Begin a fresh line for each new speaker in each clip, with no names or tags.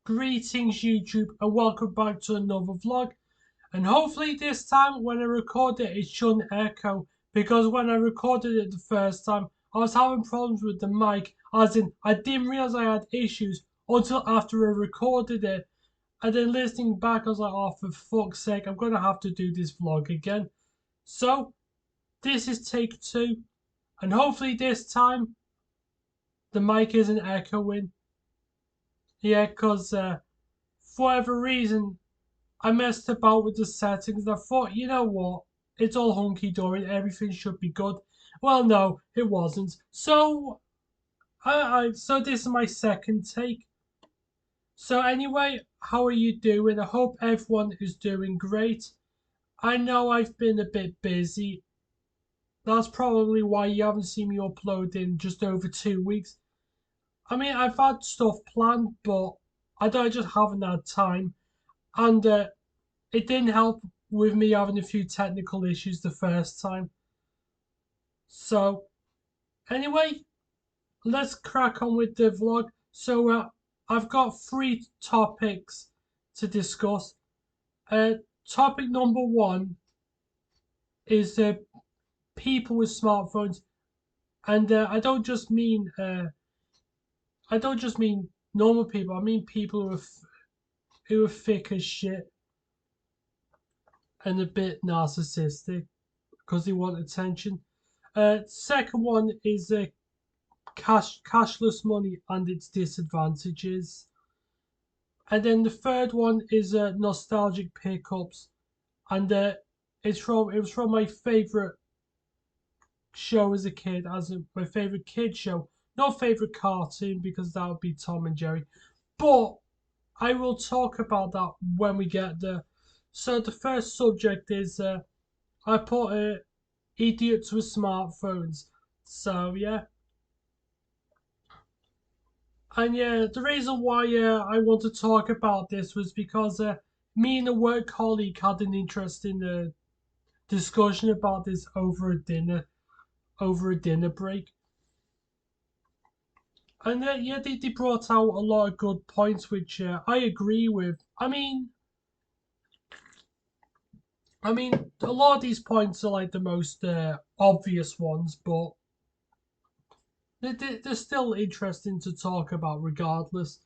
Greetings YouTube and welcome back to another vlog, and hopefully this time when I record it shouldn't echo, because when I recorded it the first time I was having problems with the mic, as in I didn't realise I had issues until after I recorded it, and then listening back I was like, oh for fuck's sake, I'm gonna have to do this vlog again. So this is take 2, and hopefully this time the mic isn't echoing. Yeah, because for whatever reason I messed about with the settings. I thought, you know what? It's all hunky dory. Everything should be good. Well, no, it wasn't. So, so this is my second take. So anyway, how are you doing? I hope everyone is doing great. I know I've been a bit busy. That's probably why you haven't seen me upload in just over 2 weeks. I mean, I've had stuff planned, but I just haven't had time. And it didn't help with me having a few technical issues the first time. So, anyway, let's crack on with the vlog. So, I've got 3 topics to discuss. Topic number 1 is people with smartphones, and I don't just mean normal people. I mean people who are thick as shit and a bit narcissistic because they want attention. Second one is cashless money and its disadvantages. And then the third one is nostalgic pickups, and it was from my favorite show as a kid, my favorite kid show, not favorite cartoon because that would be Tom and Jerry, but I will talk about that when we get there. So the first subject is I put idiots with smartphones. So yeah. And yeah, the reason why I want to talk about this was because me and a work colleague had an interesting discussion about this over a dinner break. And yeah, they brought out a lot of good points, which I agree with. I mean, a lot of these points are like the most obvious ones, but they're still interesting to talk about regardless.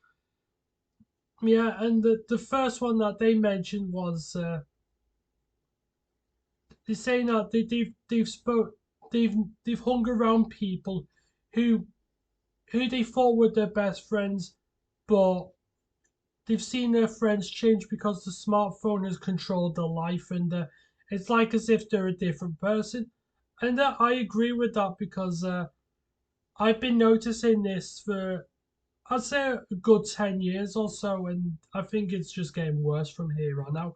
Yeah, and the first one that they mentioned was they're saying that they've hung around people who they thought were their best friends, but they've seen their friends change because the smartphone has controlled their life, and it's like as if they're a different person. And I agree with that because I've been noticing this for I'd say a good 10 years or so, and I think it's just getting worse from here on out.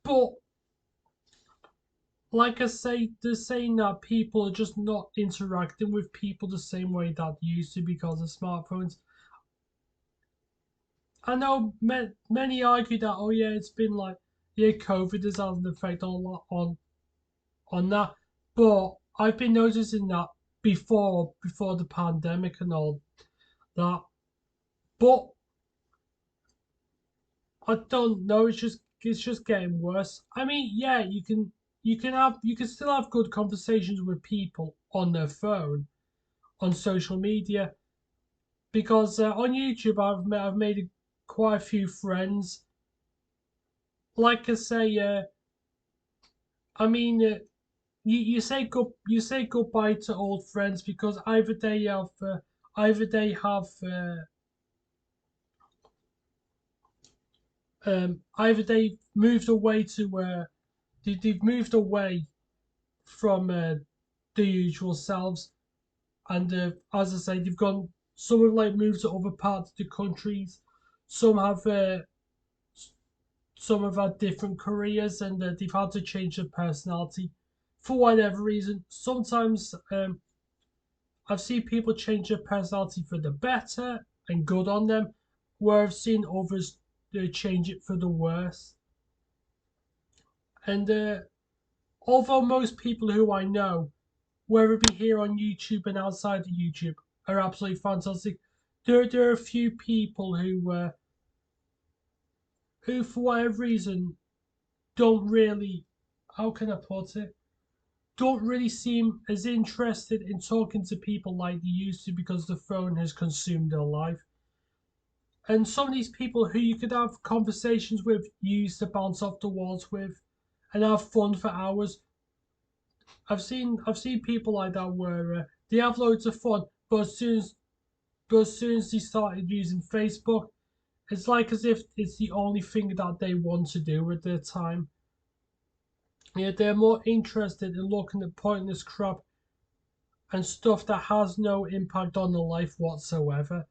But like I say, they're saying that people are just not interacting with people the same way that they used to because of smartphones. I know many argue that, oh yeah, it's been like, yeah, COVID has had an effect on that, but I've been noticing that before the pandemic and all that. But I don't know. It's just getting worse. I mean, yeah, you can still have good conversations with people on their phone, on social media, because on YouTube I've made quite a few friends. Like I say, I mean, you say goodbye to old friends because either they have either they've moved away to they've moved away from the usual selves, and as I say, they've gone. Some have like moved to other parts of the countries. Some have some have had different careers, and they've had to change their personality for whatever reason. Sometimes I've seen people change their personality for the better and good on them, where I've seen others change it for the worse. And although most people who I know, whether it be here on YouTube and outside of YouTube, are absolutely fantastic, there are a few people who who for whatever reason don't really, how can I put it, don't really seem as interested in talking to people like they used to because the phone has consumed their life. And some of these people who you could have conversations with, you used to bounce off the walls with, and have fun for hours. I've seen people like that where they have loads of fun, but as soon as they started using Facebook, it's like as if it's the only thing that they want to do with their time. Yeah, they're more interested in looking at pointless crap and stuff that has no impact on their life whatsoever.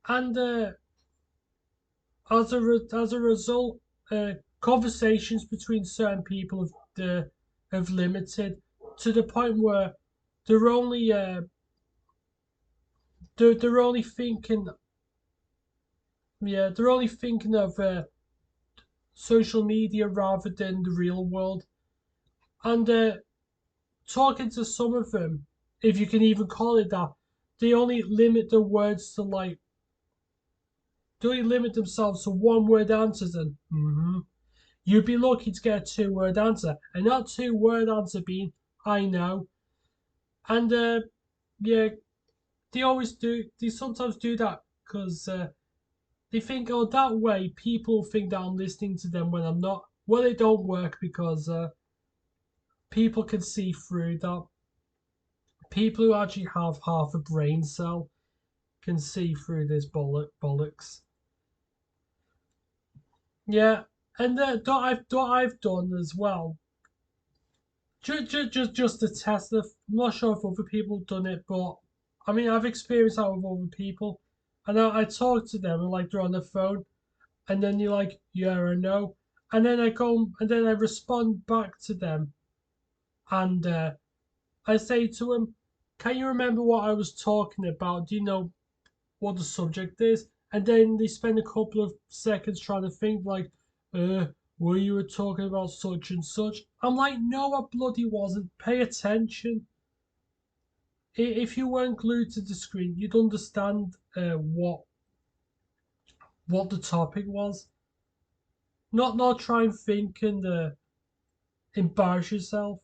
And as a result, conversations between certain people have limited to the point where they're only they're only thinking, yeah, they're only thinking of social media rather than the real world. And talking to some of them, if you can even call it that, they only limit their words to like they only limit themselves to one word answers and you'd be lucky to get a 2 word answer. And that 2 word answer being I know. And yeah, they sometimes do that because they think, oh, that way people think that I'm listening to them when I'm not. Well, it don't work because people can see through that. People who actually have half a brain cell can see through this bollocks. Yeah, and what I've done as well, just to test it. I'm not sure if other people have done it, but I mean I've experienced that with other people, and I talk to them and like they're on the phone, and then you're like yeah or no, and then I go and then I respond back to them, and I say to them, "Can you remember what I was talking about? Do you know what the subject is?" And then they spend a couple of seconds trying to think like, uh, well, you were talking about such and such. I'm like, no, I bloody wasn't. Pay attention. If you weren't glued to the screen, you'd understand what the topic was. Not try and think and embarrass yourself.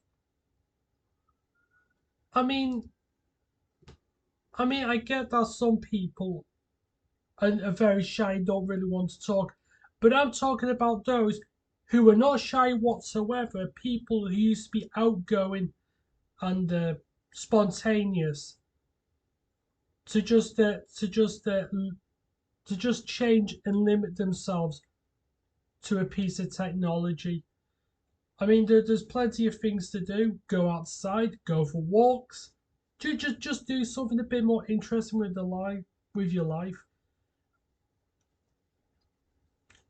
I mean, I get that some people are very shy and don't really want to talk, but I'm talking about those who are not shy whatsoever. People who used to be outgoing and spontaneous to just change and limit themselves to a piece of technology. I mean, there's plenty of things to do. Go outside, go for walks. Just do something a bit more interesting with the life, with your life.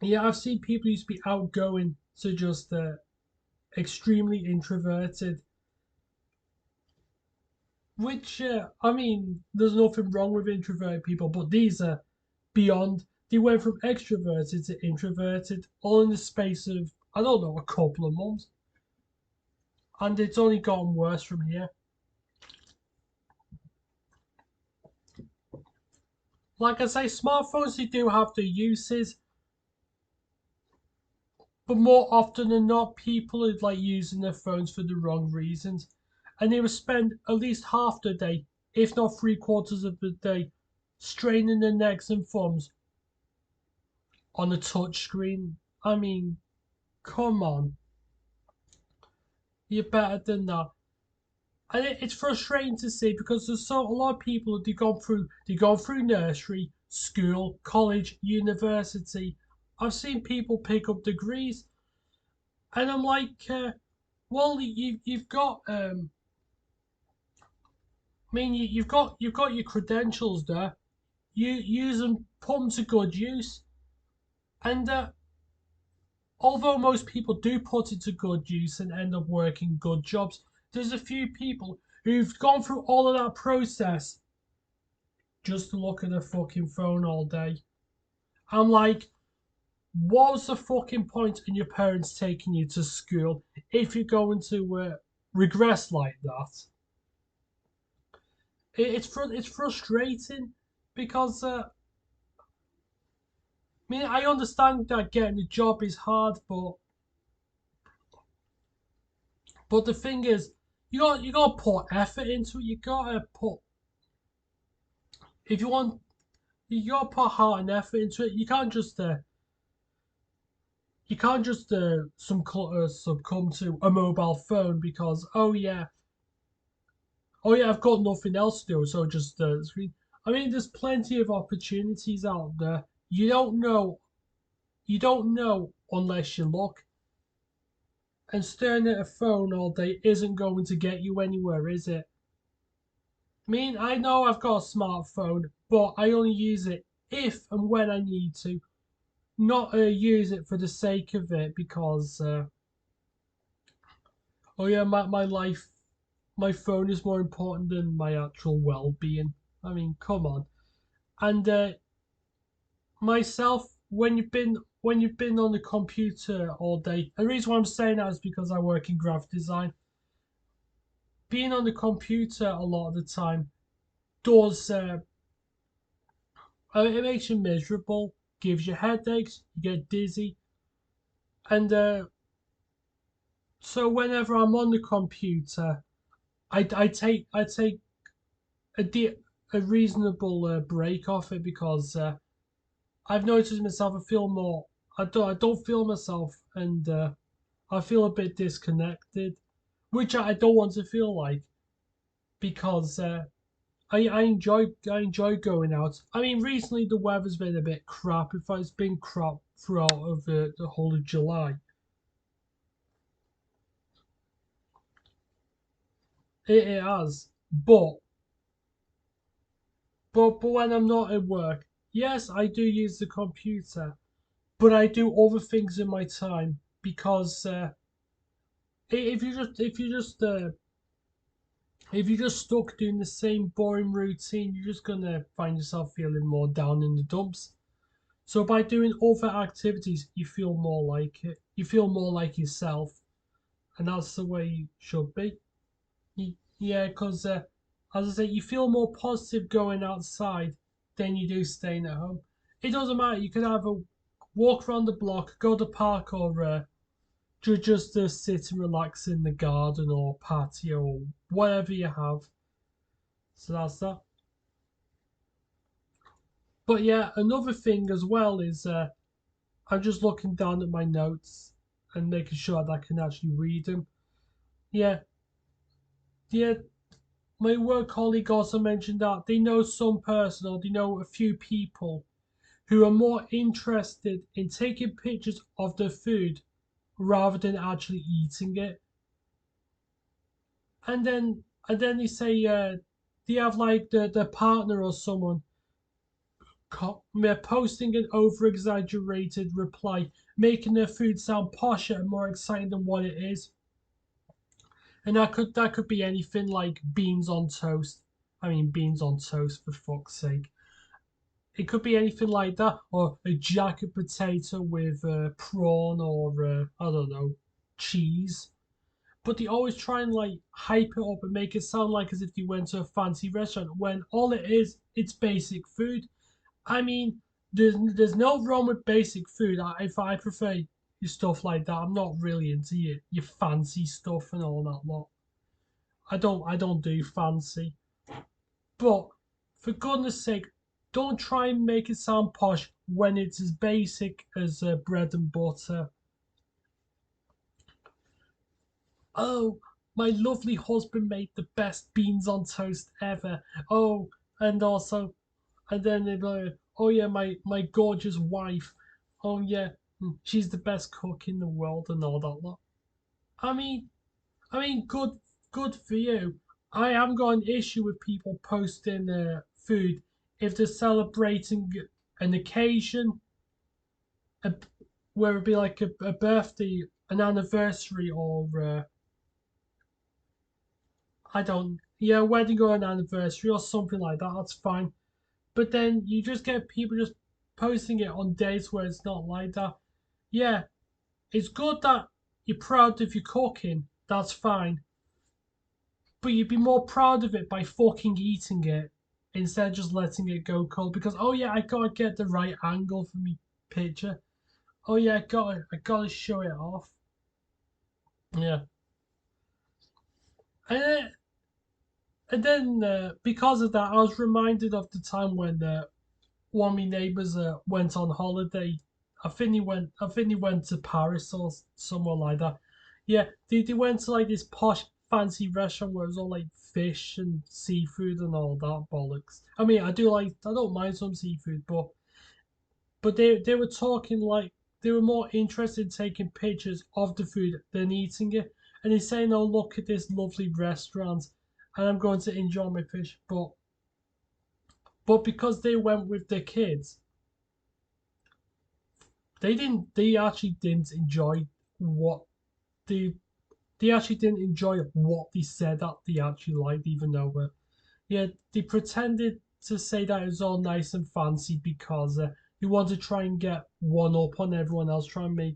Yeah, I've seen people used to be outgoing to just extremely introverted. Which I mean, there's nothing wrong with introverted people, but these are beyond. They went from extroverted to introverted all in the space of I don't know a couple of months, and it's only gotten worse from here. Like I say, smartphones they do have their uses, but more often than not, people are like using their phones for the wrong reasons, and they will spend at least half the day, if not 3/4 of the day, straining their necks and thumbs on a touch screen. I mean, come on, you're better than that. And it's frustrating to see because there's so a lot of people they gone through nursery, school, college, university. I've seen people pick up degrees, and I'm like, well, you've got I mean, you've got your credentials there. You use them, put them to good use, and although most people do put it to good use and end up working good jobs, there's a few people who've gone through all of that process just to look at a fucking phone all day. I'm like, what's the fucking point in your parents taking you to school if you're going to regress like that? It's frustrating because I mean, I understand that getting a job is hard, but the thing is, you gotta put effort into it. You gotta put if you want, you gotta put heart and effort into it. You can't just succumb to a mobile phone because oh yeah, I've got nothing else to do, so just screen. I mean, there's plenty of opportunities out there. You don't know unless you look. And staring at a phone all day isn't going to get you anywhere, is it? I mean, I know I've got a smartphone, but I only use it if and when I need to, not use it for the sake of it because, oh yeah, my life, my phone is more important than my actual well-being. I mean, come on. And myself, when you've been on the computer all day, the reason why I'm saying that is because I work in graphic design. Being on the computer a lot of the time does it makes you miserable, gives you headaches, you get dizzy, and so whenever I'm on the computer, I take a a reasonable break off it because I've noticed myself. I feel more. I don't feel myself, and I feel a bit disconnected, which I don't want to feel like because I enjoy going out. I mean, recently the weather's been a bit crap. In fact, it's been crap throughout of the whole of July. It has, but when I'm not at work, yes, I do use the computer, but I do other things in my time because if you're just stuck doing the same boring routine, you're just gonna find yourself feeling more down in the dumps. So by doing other activities, you feel more like it. You feel more like yourself, and that's the way you should be. Yeah, because as I say, you feel more positive going outside than you do staying at home. It doesn't matter. You can either walk around the block, go to the park, or just sit and relax in the garden or patio or whatever you have. So that's that. But yeah, another thing as well is I'm just looking down at my notes and making sure that I can actually read them. Yeah, yeah. My work colleague also mentioned that they know some person or they know a few people who are more interested in taking pictures of their food rather than actually eating it. And then they say they have like the partner or someone posting an over exaggerated reply, making their food sound posher and more exciting than what it is. And that could be anything like beans on toast. I mean, beans on toast for fuck's sake. It could be anything like that, or a jacket potato with prawn or I don't know, cheese. But they always try and like hype it up and make it sound like as if they went to a fancy restaurant when all it is, it's basic food. I mean, there's no wrong with basic food. If I prefer your stuff like that, I'm not really into your fancy stuff and all that lot. I don't do fancy. But for goodness sake, don't try and make it sound posh when it's as basic as bread and butter. Oh, my lovely husband made the best beans on toast ever. Oh, and also, and then they're like, oh yeah, my gorgeous wife. Oh yeah, she's the best cook in the world and all that lot. I mean, good for you. I haven't got an issue with people posting food if they're celebrating an occasion, a, where it'd be like a birthday, an anniversary, or I don't, yeah, wedding or an anniversary or something like that. That's fine. But then you just get people just posting it on days where it's not like that. Yeah, it's good that you're proud of your cooking. That's fine. But you'd be more proud of it by fucking eating it instead of just letting it go cold because oh yeah, I gotta get the right angle for me. picture. Oh yeah, I gotta show it off. Yeah, and then because of that, I was reminded of the time when one of my neighbours went on holiday. I think he went to Paris or somewhere like that. Yeah, they went to like this posh fancy restaurant where it was all like fish and seafood and all that bollocks. I mean, I don't mind some seafood, but they were talking like they were more interested in taking pictures of the food than eating it. And he's saying, "Oh, look at this lovely restaurant, and I'm going to enjoy my fish." But because they went with their kids, they didn't. They actually didn't enjoy what they. They actually didn't enjoy what they said that they actually liked, even though, yeah, they pretended to say that it was all nice and fancy because they want to try and get one up on everyone else, try and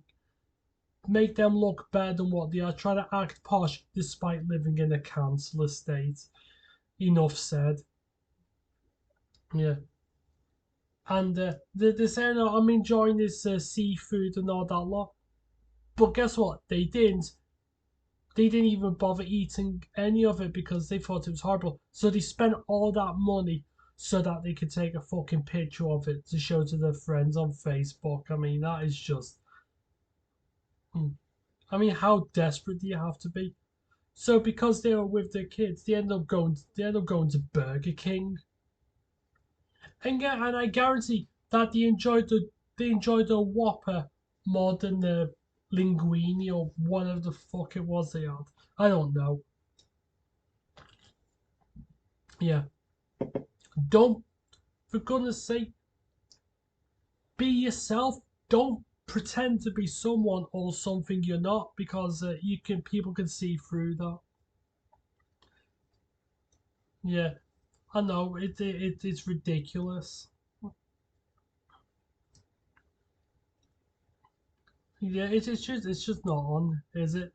make them look better than what they are, try to act posh despite living in a council estate. Enough said. Yeah. And they're saying, oh, I'm enjoying this seafood and all that lot. But guess what? They didn't. They didn't even bother eating any of it because they thought it was horrible. So they spent all that money so that they could take a fucking picture of it to show to their friends on Facebook. I mean, that is just. Hmm. I mean, how desperate do you have to be? So because they were with their kids, they end up going to Burger King. And yeah, and I guarantee that they enjoyed the Whopper more than the linguine or whatever the fuck it was they had. I don't know. Yeah. Don't, for goodness sake, be yourself. Don't pretend to be someone or something you're not because people can see through that. Yeah, I know it's ridiculous. Yeah, it's just not on, is it?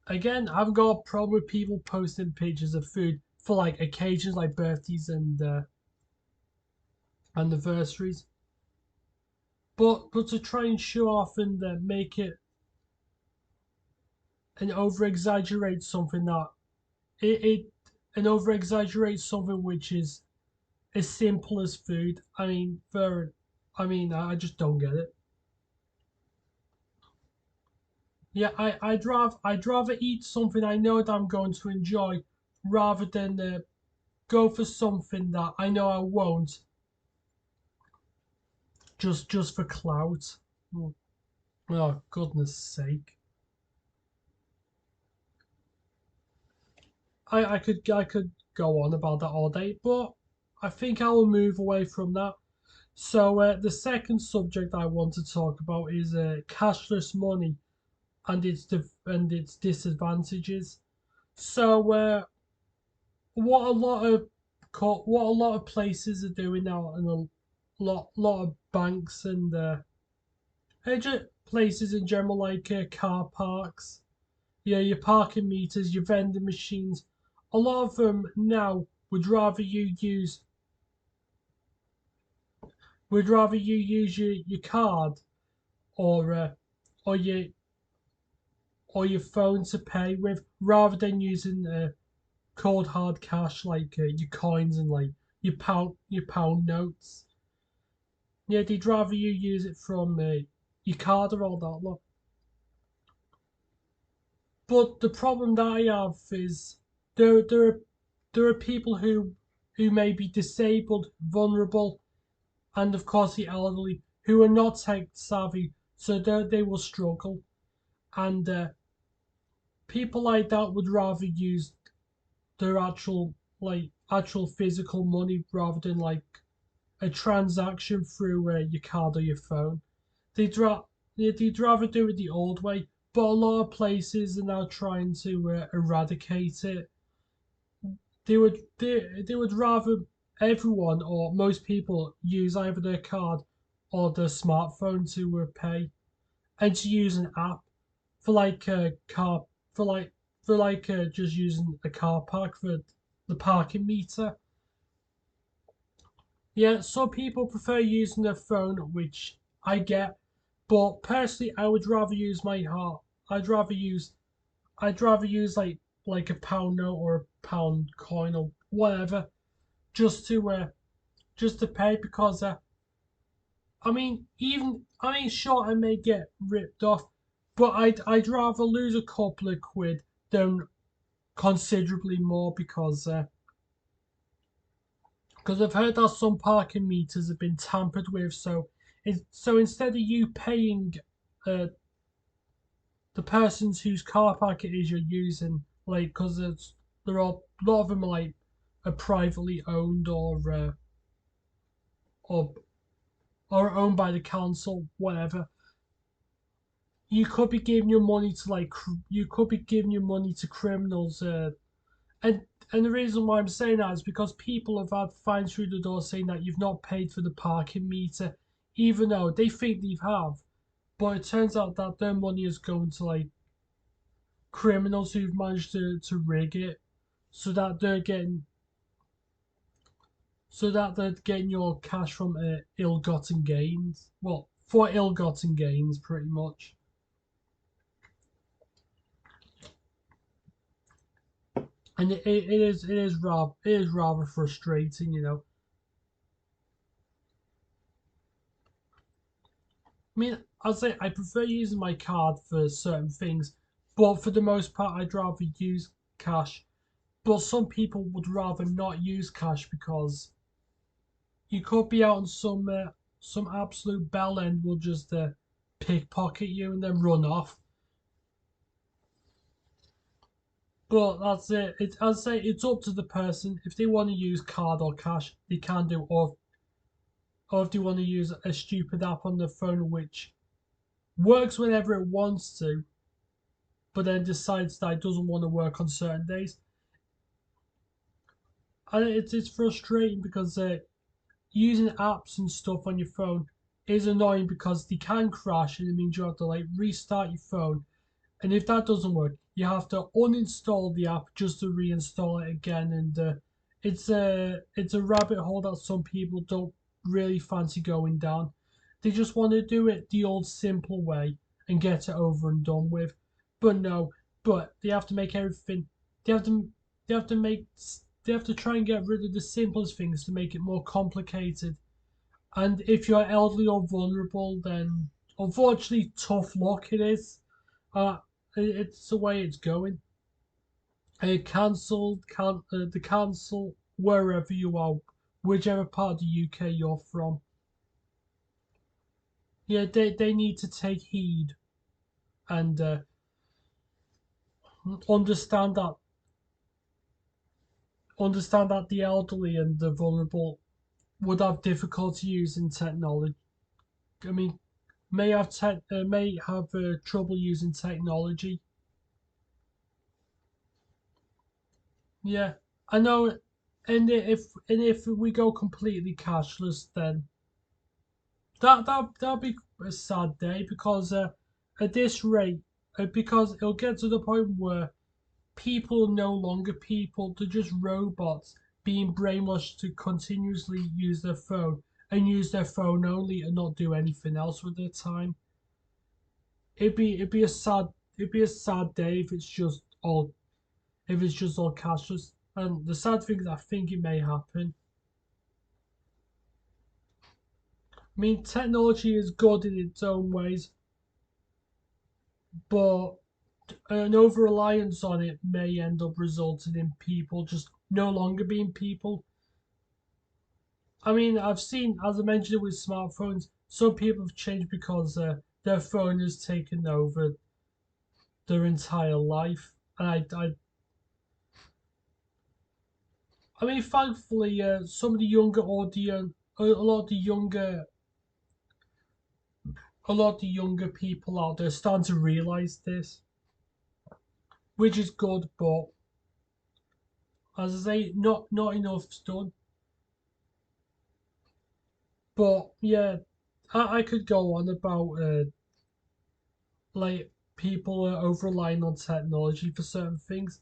Again, I've got a problem with people posting pictures of food for like occasions like birthdays and anniversaries, but to try and show off and make it and over exaggerate something that it and over exaggerate something which is as simple as food. I just don't get it. Yeah, I'd rather eat something I know that I'm going to enjoy rather than go for something that I know I won't just for clout. Oh, oh, goodness sake! I could go on about that all day, but I think I will move away from that. So the second subject I want to talk about is cashless money and its disadvantages. So what a lot of what a lot of places are doing now, and a lot of banks and places in general like car parks, yeah, your parking meters, your vending machines. A lot of them now would rather you use your card or or your or your phone to pay with rather than using cold hard cash like your coins and like your pound notes. Yeah, they'd rather you use it from your card or all that lot. But the problem that I have is there there are there are people who may be disabled, vulnerable, and of course the elderly who are not tech savvy, so they will struggle. And people like that would rather use their actual physical money rather than like a transaction through your card or your phone. They'd, ra- they'd rather do it the old way, but a lot of places are now trying to eradicate it. They would rather everyone or most people use either their card or their smartphone to pay, and to use an app for like car for like just using a car park for the parking meter. Yeah, some people prefer using their phone, which I get, but personally, I would rather use my heart. I'd rather use I'd rather use like a pound note or a pound coin or whatever just to pay because I mean sure I may get ripped off, but I'd rather lose a couple of quid than considerably more because I've heard that some parking meters have been tampered with. So instead of you paying uh, the persons whose car park it is you're using, like because there are a lot of them are privately owned or or owned by the council, whatever. You could be giving your money to you could be giving your money to criminals, and and the reason why I'm saying that is because people have had fines through the door saying that you've not paid for the parking meter, even though they think they have. But it turns out that their money is going to criminals who've managed to rig it so that they're getting your cash from ill-gotten gains. Well, for ill-gotten gains, pretty much. And it is rather frustrating, you know. I mean, I'd say I prefer using my card for certain things, but for the most part, I'd rather use cash. But some people would rather not use cash because you could be out and some absolute bell end will just pickpocket you and then run off. But that's it. I'd say it's up to the person. If they want to use card or cash, they can do, or if they want to use a stupid app on their phone which works whenever it wants to, but then decides that it doesn't want to work on certain days. And it's frustrating because using apps and stuff on your phone is annoying because they can crash and it means you have to restart your phone. And if that doesn't work, you have to uninstall the app just to reinstall it again. And it's a rabbit hole that some people don't really fancy going down. They just want to do it the old simple way and get it over and done with. But no, but they have to make everything. They have to they have to make they have to try and get rid of the simplest things to make it more complicated. And if you're elderly or vulnerable, then unfortunately, tough luck it is. Uh, it's the way it's going. The council wherever you are, whichever part of the UK you're from. Yeah, they need to take heed and understand that the elderly and the vulnerable would have difficulty using technology. I mean, may have trouble using technology. Yeah, I know. And if we go completely cashless, then that'll be a sad day because at this rate, because it'll get to the point where people are no longer people; they're just robots being brainwashed to continuously use their phone and use their phone only and not do anything else with their time. It'd be a sad day if it's just all cashless. And the sad thing is, I think it may happen. I mean, technology is good in its own ways, but an over reliance on it may end up resulting in people just no longer being people. I mean, I've seen, as I mentioned with smartphones, some people have changed because their phone has taken over their entire life. And I mean, thankfully, some of the younger audience, a lot of the younger people out there are starting to realize this, which is good. But as I say, not enough's done. But yeah, I could go on about people are over relying on technology for certain things,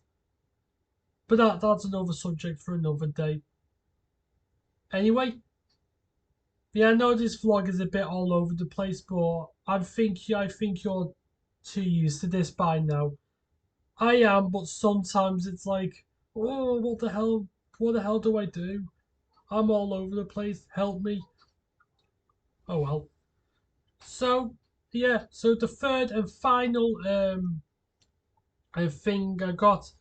but that's another subject for another day. Anyway, Yeah, I know this vlog is a bit all over the place, but I think you're too used to this by now. I am, but sometimes it's like, oh, what the hell? What the hell do I do? I'm all over the place. Help me. Oh well. So yeah, so the third and final thing I got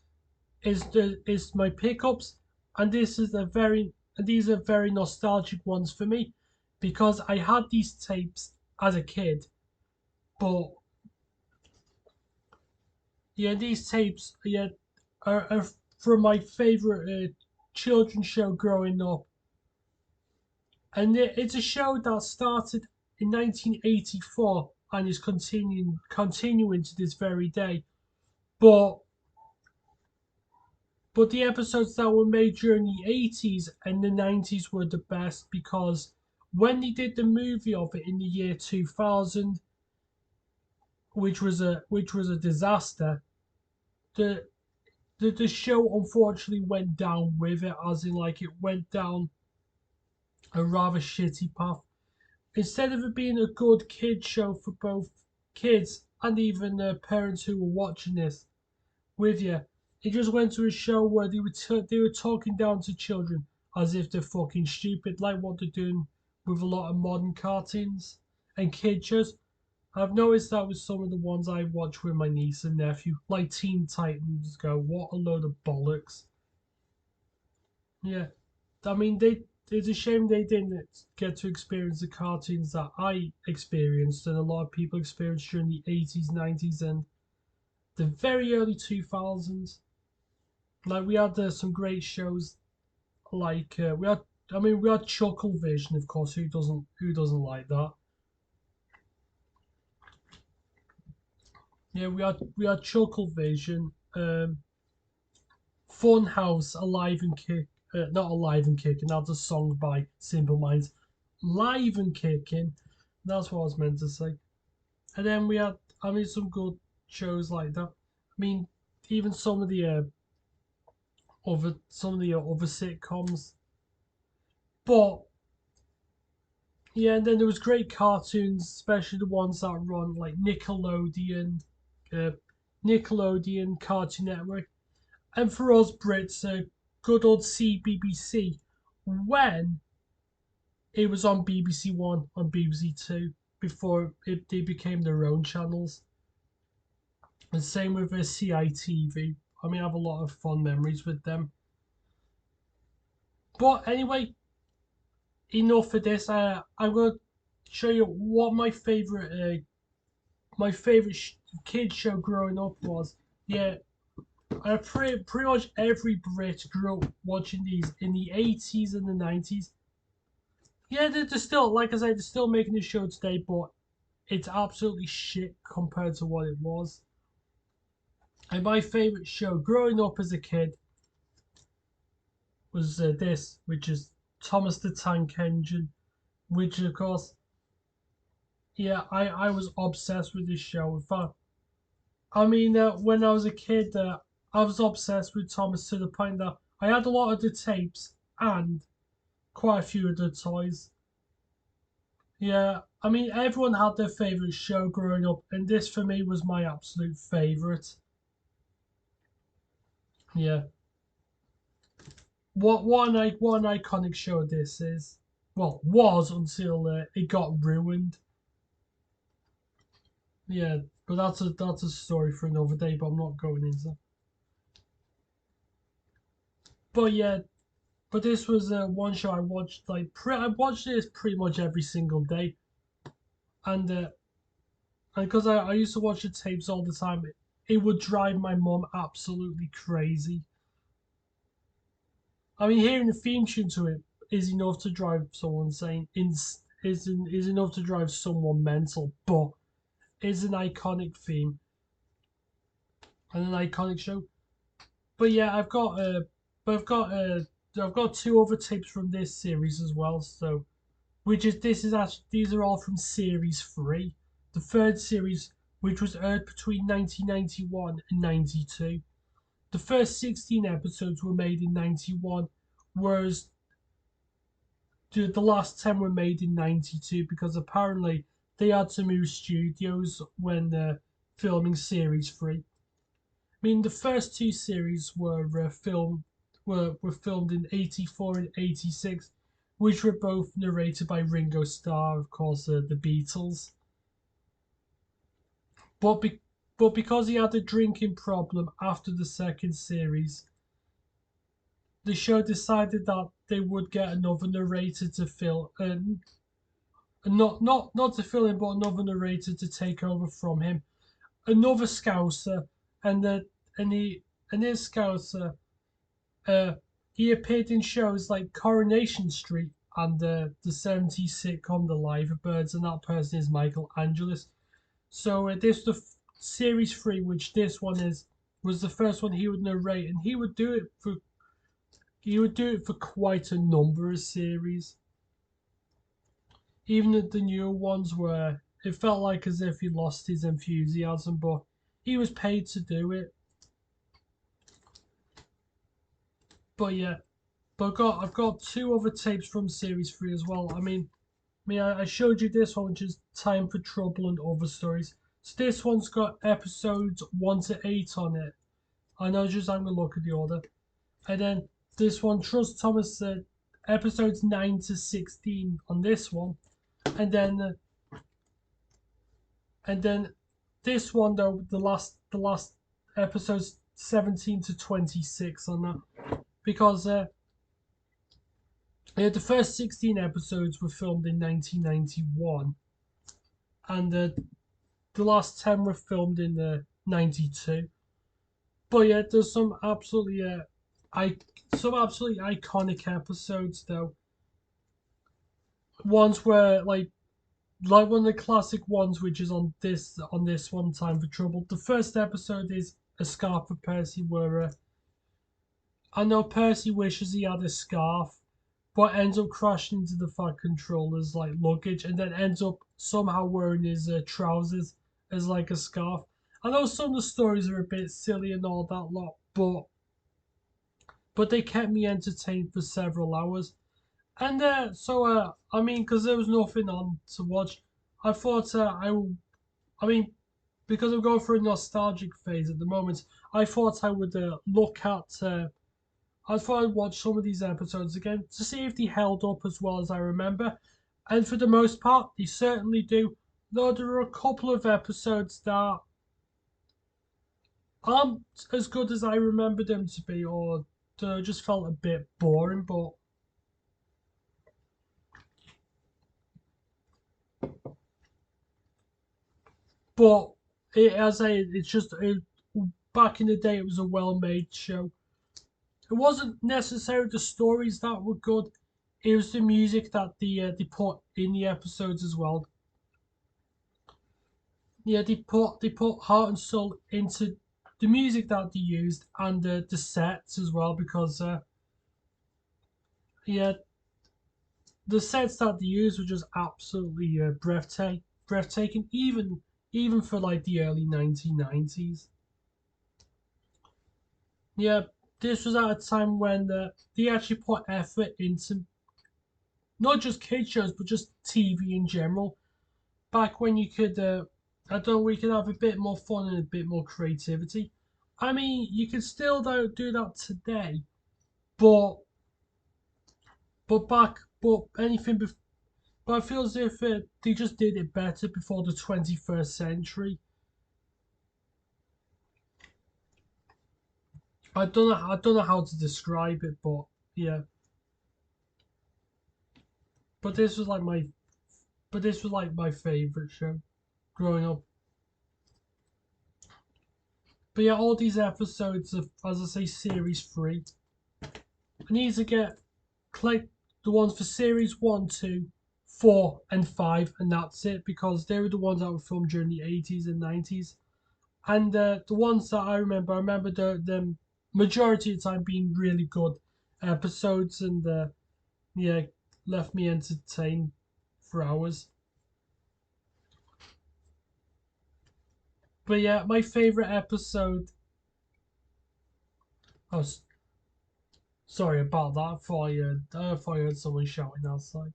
is my pickups, and these are very nostalgic ones for me because I had these tapes as a kid, but yeah, these tapes are from my favorite children's show growing up, and it's a show that started in 1984 and is continuing to this very day. But but the episodes that were made during the 80s and the 90s were the best because when they did the movie of it in the year 2000, which was a disaster, the the show unfortunately went down with it, as in like it went down a rather shitty path. Instead of it being a good kid show for both kids and even the parents who were watching this with you, it just went to a show where they were talking down to children as if they're fucking stupid, like what they're doing with a lot of modern cartoons and kid shows. I've noticed that with some of the ones I watch with my niece and nephew, like Teen Titans. Go, what a load of bollocks! Yeah, I mean, it's a shame they didn't get to experience the cartoons that I experienced and a lot of people experienced during the 80s, 90s, and the very early 2000s. Like we had some great shows. Like we had Chuckle Vision, of course. Who doesn't like that? Yeah, we had Chuckle Vision, Funhouse, Alive and Kick, not Alive and Kicking. That's a song by Simple Minds. Live and Kicking. That's what I was meant to say. And then we had, some good shows like that. I mean, even some of the other sitcoms. But yeah, and then there was great cartoons, especially the ones that run like uh, Nickelodeon, Cartoon Network, and for us Brits, good old CBBC when it was on BBC One, on BBC Two, before they became their own channels. And same with CITV. I mean, I have a lot of fond memories with them. But anyway, enough of this. I'm gonna show you what my favorite kid show growing up was. Yeah, pretty much every Brit grew up watching these in the 80s and the 90s. Yeah, they're still, like I said, they're still making the show today, but it's absolutely shit compared to what it was. And my favorite show growing up as a kid was this, which is Thomas the Tank Engine, which of course, yeah, I was obsessed with this show. In fact, when I was a kid, I was obsessed with Thomas to the point that I had a lot of the tapes and quite a few of the toys. Yeah, everyone had their favorite show growing up, and this for me was my absolute favorite. Yeah, what an iconic show this is. Well, was until it got ruined. Yeah, but that's a story for another day. But I'm not going into. But yeah, but this was one show I watched I watched this pretty much every single day, and because I used to watch the tapes all the time, it would drive my mom absolutely crazy. Hearing the theme tune to it is enough to drive someone sane. Is enough to drive someone mental, but it's an iconic theme and an iconic show. But yeah, I've got two other tapes from this series as well. So, which is this is actually these are all from series three, the third series, which was aired between 1991 and 92. The first 16 episodes were made in 91, whereas the last 10 were made in 92 because apparently they had to move studios when filming series 3. I mean, the first two series were filmed in 84 and 86, which were both narrated by Ringo Starr, of course, the Beatles. But but because he had a drinking problem after the second series, the show decided that they would get another narrator to fill, not to fill in, but another narrator to take over from him, another Scouser, and the and he and his Scouser, uh, he appeared in shows like Coronation Street and the '70s sitcom The Liverbirds, and that person is Michael Angelis. So this the series 3, which this one is, was the first one he would narrate, and he would do it for quite a number of series. Even the newer ones where it felt like as if he lost his enthusiasm, but he was paid to do it. But yeah, but I've got two other tapes from series 3 as well. I showed you this one, which is Time for Trouble and Other Stories. So this one's got episodes 1 to 8 on it. I know, just I'm gonna look at the order. And then this one, Trust Thomas said episodes 9 to 16 on this one. And then and then this one though, the last episodes 17 to 26 on that. Because the first 16 episodes were filmed in 1991, and the last 10 were filmed in 92. But yeah, there's some absolutely iconic episodes though. Ones where like one of the classic ones, which is on this one, Time for Trouble. The first episode is A Scarf for Percy, where I know Percy wishes he had a scarf, but ends up crashing into the Fat Controller's like luggage, and then ends up somehow wearing his trousers as like a scarf. I know some of the stories are a bit silly and all that lot, but they kept me entertained for several hours. And because there was nothing on to watch, I thought I mean, because I'm going through a nostalgic phase at the moment, I thought I would look at. I thought I'd watch some of these episodes again to see if they held up as well as I remember, and for the most part, they certainly do. Though there are a couple of episodes that aren't as good as I remember them to be, or just felt a bit boring. But it's just back in the day, it was a well-made show. It wasn't necessarily the stories that were good; it was the music that they put in the episodes as well. Yeah, they put heart and soul into the music that they used and the sets as well, because yeah, the sets that they used were just absolutely breathtaking, even for like the early 1990s. Yeah, this was at a time when they actually put effort into not just kid shows but just TV in general. Back when you could, I don't know, we could have a bit more fun and a bit more creativity. I mean, you can still do that today, but but anything. But I feel as if they just did it better before the 21st century. I don't know how to describe it, but yeah. But this was like my but this was like my favorite show growing up. But yeah, all these episodes of, as I say, series 3. I need to collect the ones for series 1, 2, 4, and 5, and that's it, because they were the ones that were filmed during the 80s and 90s. And the ones that I remember the majority of the time being really good episodes, and yeah, left me entertained for hours. But yeah, my favorite episode. Oh, Sorry about that. I thought I heard someone shouting outside.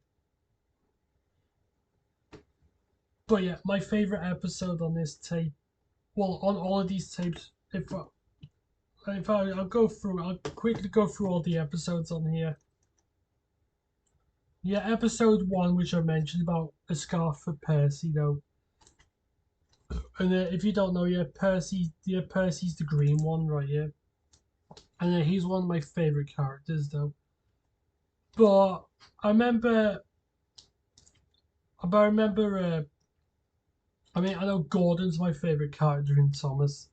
But yeah, my favorite episode on this tape. Well, on all of these tapes, I'll go through, I'll quickly go through all the episodes on here. Yeah, episode one, which I mentioned about a scarf for Percy, though. And if you don't know, Percy's the green one, right? Yeah, and he's one of my favorite characters, though. But I remember, but I remember, I know Gordon's my favorite character in Thomas.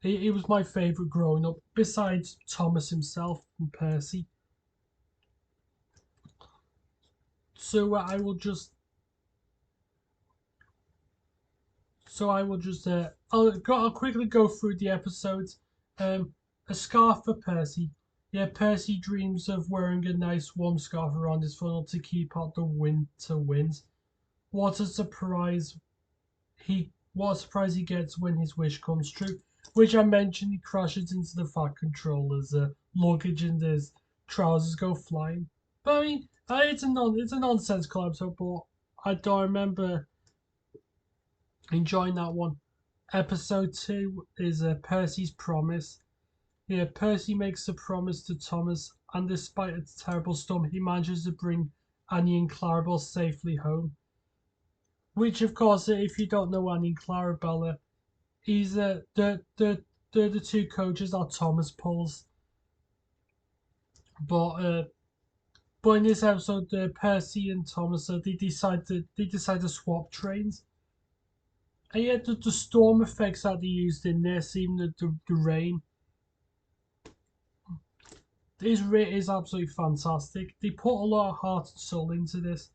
He was my favorite growing up, besides Thomas himself and Percy. So I will just I'll quickly go through the episodes. A scarf for Percy. Yeah, Percy dreams of wearing a nice warm scarf around his funnel to keep out the winter winds. What a surprise what a surprise he gets when his wish comes true. Which I mentioned, he crashes into the Fat Controller's luggage and his trousers go flying. But I mean, it's a nonsensical episode, but I don't remember enjoying that one. Episode two is Percy's promise. Yeah, Percy makes a promise to Thomas, and despite a terrible storm, he manages to bring Annie and Clarabelle safely home. Which, of course, if you don't know Annie and Clarabelle, he's the two coaches that Thomas pulls. But but in this episode, Percy and Thomas they decide to swap trains. And yet the storm effects that they used in this, even the rain, is absolutely fantastic. They put a lot of heart and soul into this.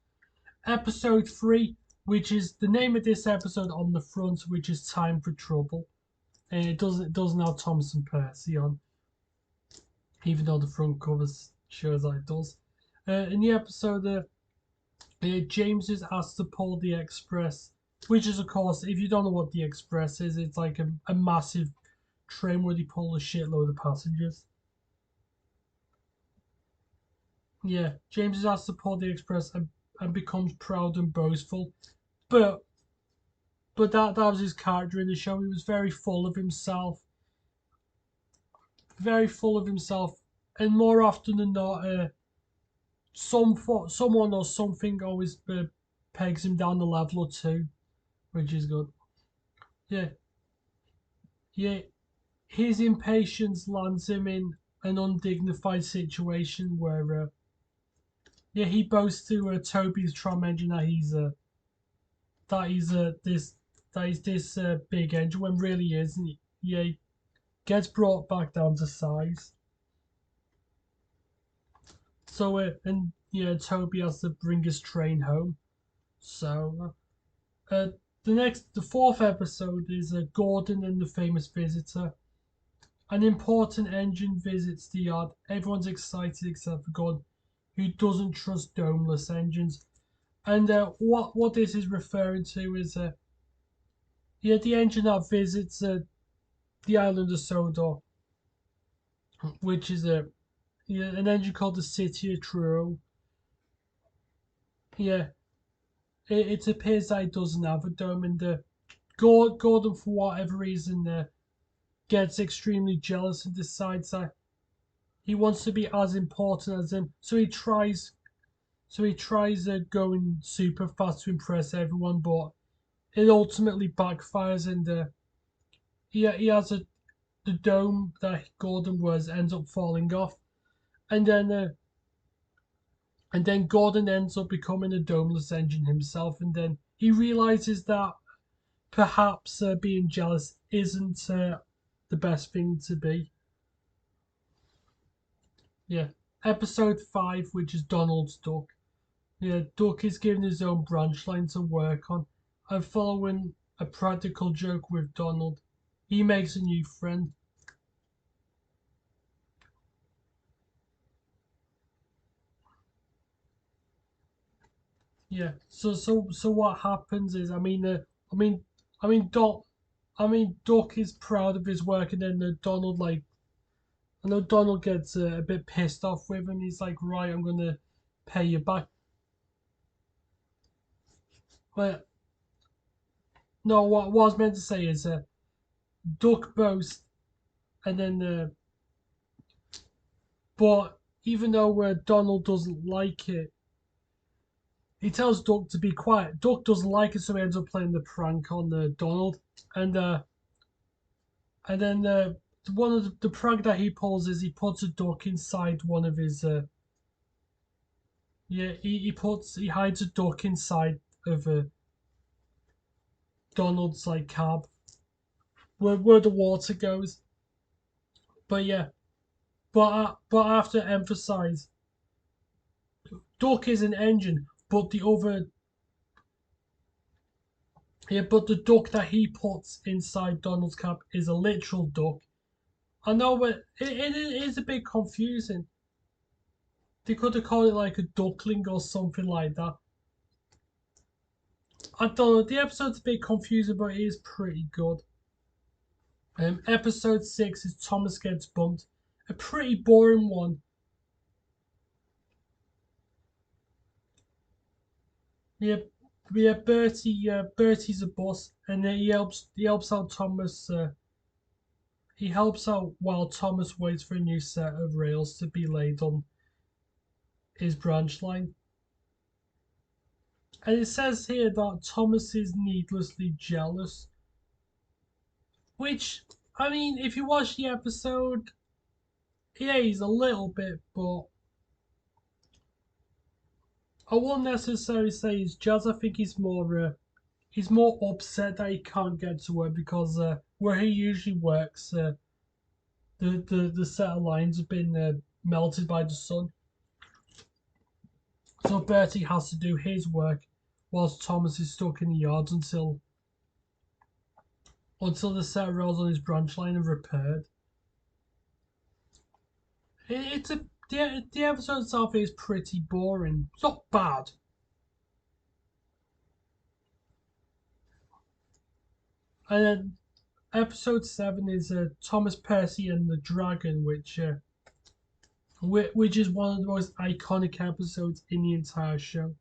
Episode three, which is the name of this episode on the front, which is Time for Trouble. And it doesn't have Thomas and Percy on, even though the front cover shows that it does. In the episode, James is asked to pull the express, which is, of course, if you don't know what the express is, it's like a massive train where they pull a shitload of passengers. Yeah, James is asked to pull the express and becomes proud and boastful. But that was his character in the show. He was very full of himself, very full of himself, and more often than not, someone or something always pegs him down the level or two, which is good. Yeah, yeah. His impatience lands him in an undignified situation where, yeah, he boasts to Toby's tram engine that he's this that he's this big engine when really he isn't. Yeah, he gets brought back down to size. So and yeah, Toby has to bring his train home. So the fourth episode is Gordon and the famous visitor. An important engine visits the yard. Everyone's excited except for Gordon, who doesn't trust domeless engines. And what this is referring to is yeah, the engine that visits the island of Sodor, which is yeah, an engine called the City of Truro. Yeah, it appears that it doesn't have a dome, and Gordon, for whatever reason, gets extremely jealous and decides that he wants to be as important as him. So he tries going super fast to impress everyone, but it ultimately backfires, and he has the dome that Gordon wears ends up falling off, and then Gordon ends up becoming a domeless engine himself, and then he realizes that perhaps being jealous isn't the best thing to be. Yeah. Episode 5, which is Donald's Duck. Yeah, Duck is given his own branch line to work on, and following a practical joke with Donald, he makes a new friend. Yeah. So what happens is, I mean, I mean, Duck is proud of his work, and then Donald I know Donald gets a bit pissed off with him. He's like, right, I'm gonna pay you back. But no, what I was meant to say is Duck boast, and then but even though Donald doesn't like it, he tells Duck to be quiet. Duck doesn't like it, so he ends up playing the prank on Donald, and and then one of the prank that he pulls is he puts a duck inside one of his yeah, he hides a duck inside of Donald's like cab where the water goes. But yeah, but I have to emphasize, duck is an engine, but the other yeah, but the duck that he puts inside Donald's cab is a literal duck. I know, but it is a bit confusing. They could have called it like a duckling or something like that. I don't know. The episode's a bit confusing, but it is pretty good. Episode 6 is Thomas Gets Bumped. A pretty boring one. Yeah, yeah. Bertie's a boss, and then he helps out Thomas. He helps out while Thomas waits for a new set of rails to be laid on his branch line. And it says here that Thomas is needlessly jealous. Which, I mean, if you watch the episode, yeah, he's a little bit, but I won't necessarily say he's jealous. I think he's more upset that he can't get to work because where he usually works, the set of lines have been melted by the sun. So Bertie has to do his work whilst Thomas is stuck in the yards until the set of rails on his branch line are repaired. It's a the episode itself is pretty boring. It's not bad. And then episode 7 is Thomas Percy and the Dragon, which is one of the most iconic episodes in the entire show.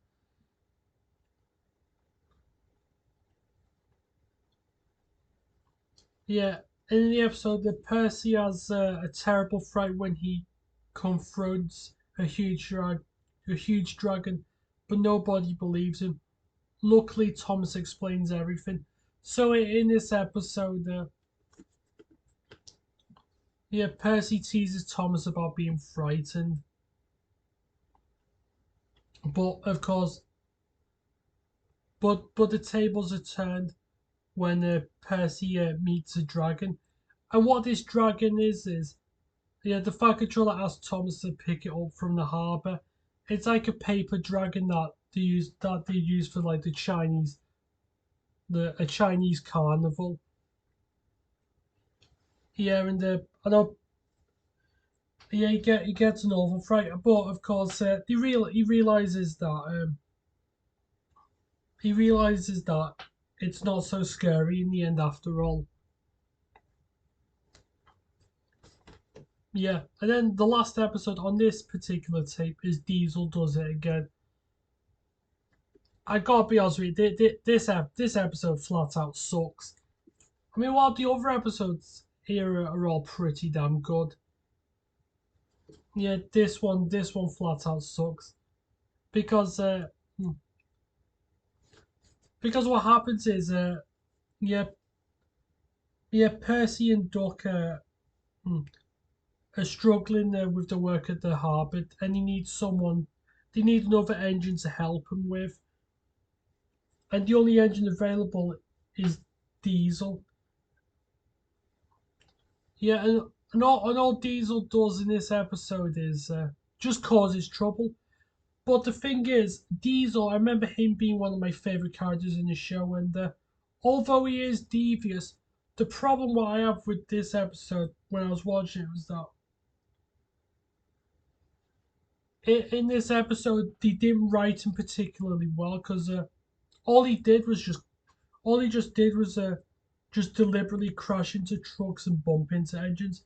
Yeah, in the episode, that Percy has a terrible fright when he confronts a huge dragon, but nobody believes him. Luckily, Thomas explains everything. So in this episode, yeah, Percy teases Thomas about being frightened, but of course, but the tables are turned when Percy meets a dragon, and what this dragon is yeah, the fire controller asked Thomas to pick it up from the harbour. It's like a paper dragon that they use for like the a Chinese carnival. Yeah, and I know yeah, he gets an awful fright, but of course, he realizes that it's not so scary in the end after all. Yeah, and then the last episode on this particular tape is Diesel does it again. I gotta be honest with you, this episode flat out sucks. I mean, while the other episodes here are all pretty damn good, yeah, this one flat out sucks because hmm, because what happens is yeah, yeah, Percy and Duck hmm, are struggling with the work at the harbour, and he needs someone. They need another engine to help him with, and the only engine available is Diesel. Yeah, and all Diesel does in this episode is just causes trouble. But the thing is, Diesel, I remember him being one of my favourite characters in the show, and although he is devious, the problem what I have with this episode when I was watching it was that in this episode they didn't write him particularly well because all he did was just all he just did was just deliberately crash into trucks and bump into engines.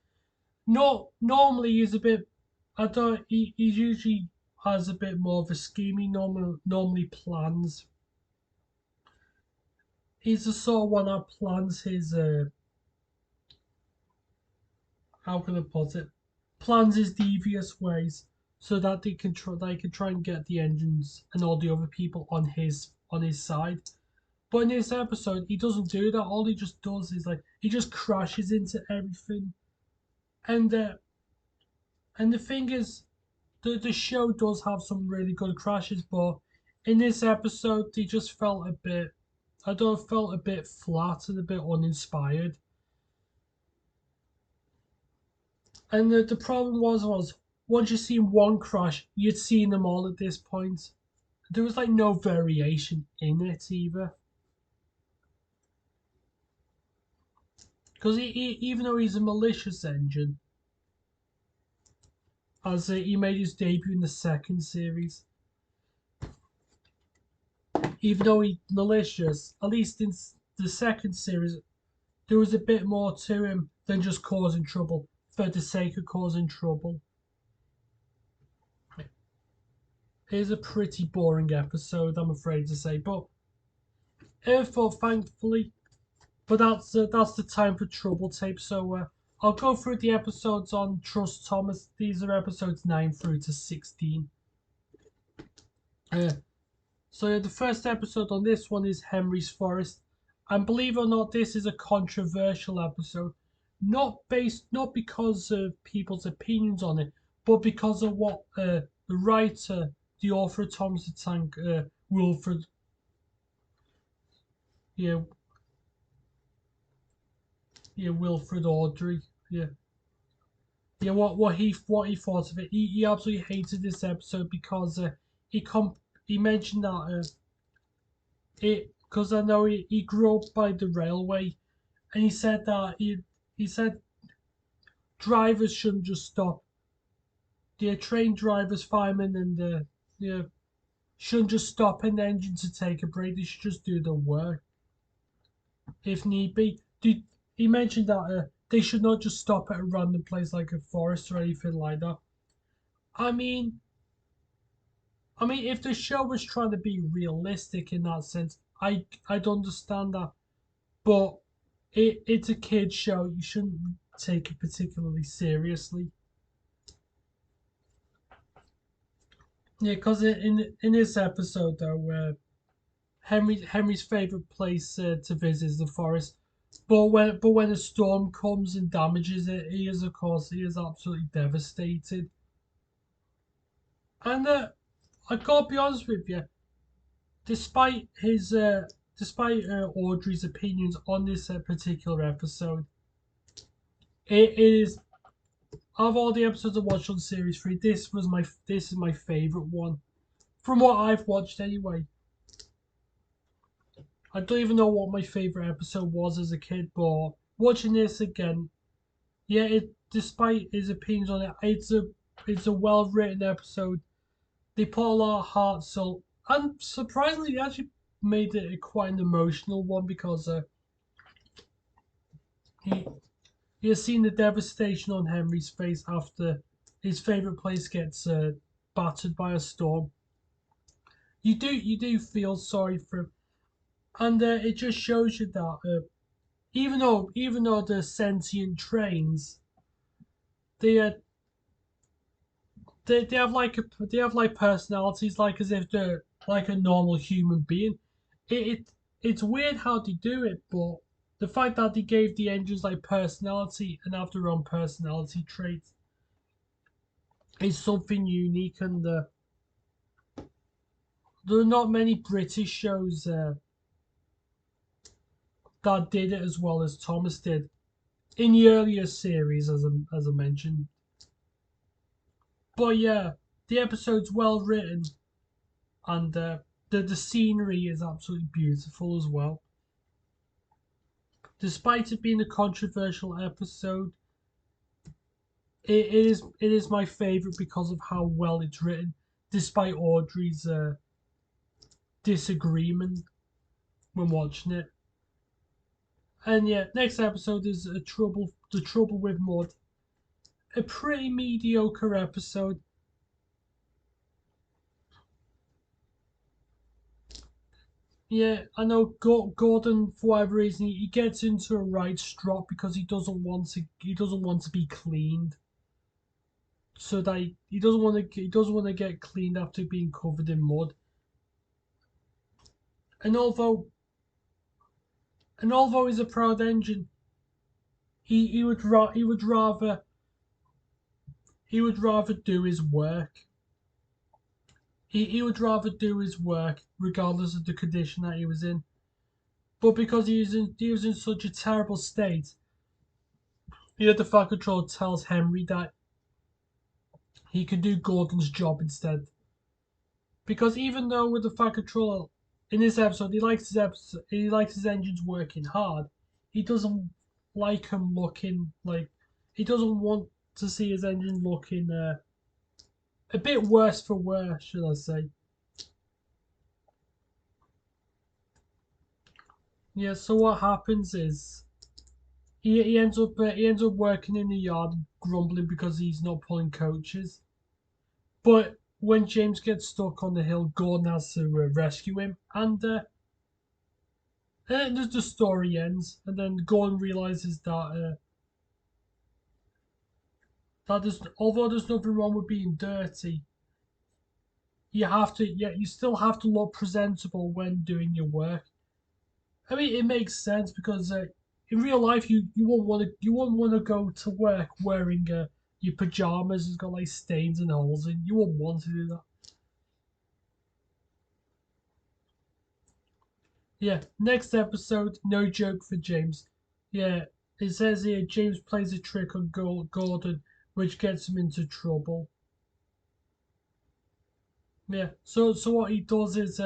not normally he's a bit. I don't. He usually has a bit more of a scheme. He normally plans. He's the sort of one that plans his how can I put it? Plans his devious ways so that they can try and get the engines and all the other people on his side. But in this episode, he doesn't do that. All he just does is like he just crashes into everything. And uh, and the thing is, the show does have some really good crashes, but in this episode, they just felt a bit. I don't felt a bit flat and a bit uninspired. And the problem was once you seen one crash, you'd seen them all at this point. There was like no variation in it either. Because even though he's a malicious engine, as he made his debut in the second series, even though he's malicious, at least in the second series, there was a bit more to him than just causing trouble for the sake of causing trouble. It is a pretty boring episode, I'm afraid to say, but thankfully, but that's the time for trouble tape. So I'll go through the episodes on Trust Thomas. These are episodes 9 through to 16. Uh, so the first episode on this one is Henry's Forest, and believe it or not, this is a controversial episode. Not because of people's opinions on it, but because of what the writer, the author of Thomas the Tank, Wilfred, yeah, Wilfred Audrey, yeah. Yeah, what he thought of it. He absolutely hated this episode because he mentioned that it because I know he grew up by the railway, and he said that he said drivers shouldn't just stop. The train drivers, firemen, and yeah shouldn't just stop an engine to take a break. They should just do their work if need be. He mentioned that they should not just stop at a random place like a forest or anything like that. I mean, if the show was trying to be realistic in that sense, I'd understand that. But it's a kids show. You shouldn't take it particularly seriously. Yeah, because in this episode though, where Henry's favorite place to visit is the forest, but when a storm comes and damages it, he is absolutely devastated. And I gotta be honest with you, despite Audrey's opinions on this particular episode, it is of all the episodes I watched on series 3, this is my favorite one from what I've watched anyway. I don't even know what my favorite episode was as a kid, but watching this again, yeah, despite his opinions on it, it's a well written episode. They put a lot of heart, soul, and surprisingly, they actually made it quite an emotional one because he he has seen the devastation on Henry's face after his favorite place gets battered by a storm. You do feel sorry for him, and it just shows you that even though they're sentient trains, they uh, they have they have like personalities, like as if they're like a normal human being. It's weird how they do it, but the fact that they gave the engines like personality and have their own personality traits is something unique, and there are not many British shows that did it as well as Thomas did in the earlier series, as I mentioned. But yeah, the episode's well written, and the scenery is absolutely beautiful as well. Despite it being a controversial episode, it is my favorite because of how well it's written, despite Audrey's disagreement when watching it. And yeah, next episode is the trouble with mud. a pretty mediocre episode. Yeah, I know Gordon, for whatever reason, he gets into a right strop because he doesn't want to be cleaned. So that he doesn't want to get cleaned after being covered in mud. And although he's a proud engine, he would rather do his work. He would rather do his work regardless of the condition that he was in. But because he was in such a terrible state, the Fire Control tells Henry that he can do Gordon's job instead. Because even though with the Fire Controller in this episode he likes his engines working hard, he doesn't like him looking like he doesn't want to see his engine looking a bit worse for wear, should I say? Yeah. So what happens is he ends up working in the yard, grumbling because he's not pulling coaches. But when James gets stuck on the hill, Gordon has to rescue him, and then the story ends. And then Gordon realizes that although there's nothing wrong with being dirty, you still have to look presentable when doing your work. I mean, it makes sense because in real life you won't want to go to work wearing your pajamas has got like stains and holes in. You won't want to do that. Yeah, next episode, no joke for James. Yeah, it says here James plays a trick on Gordon, which gets him into trouble. Yeah, so what he does is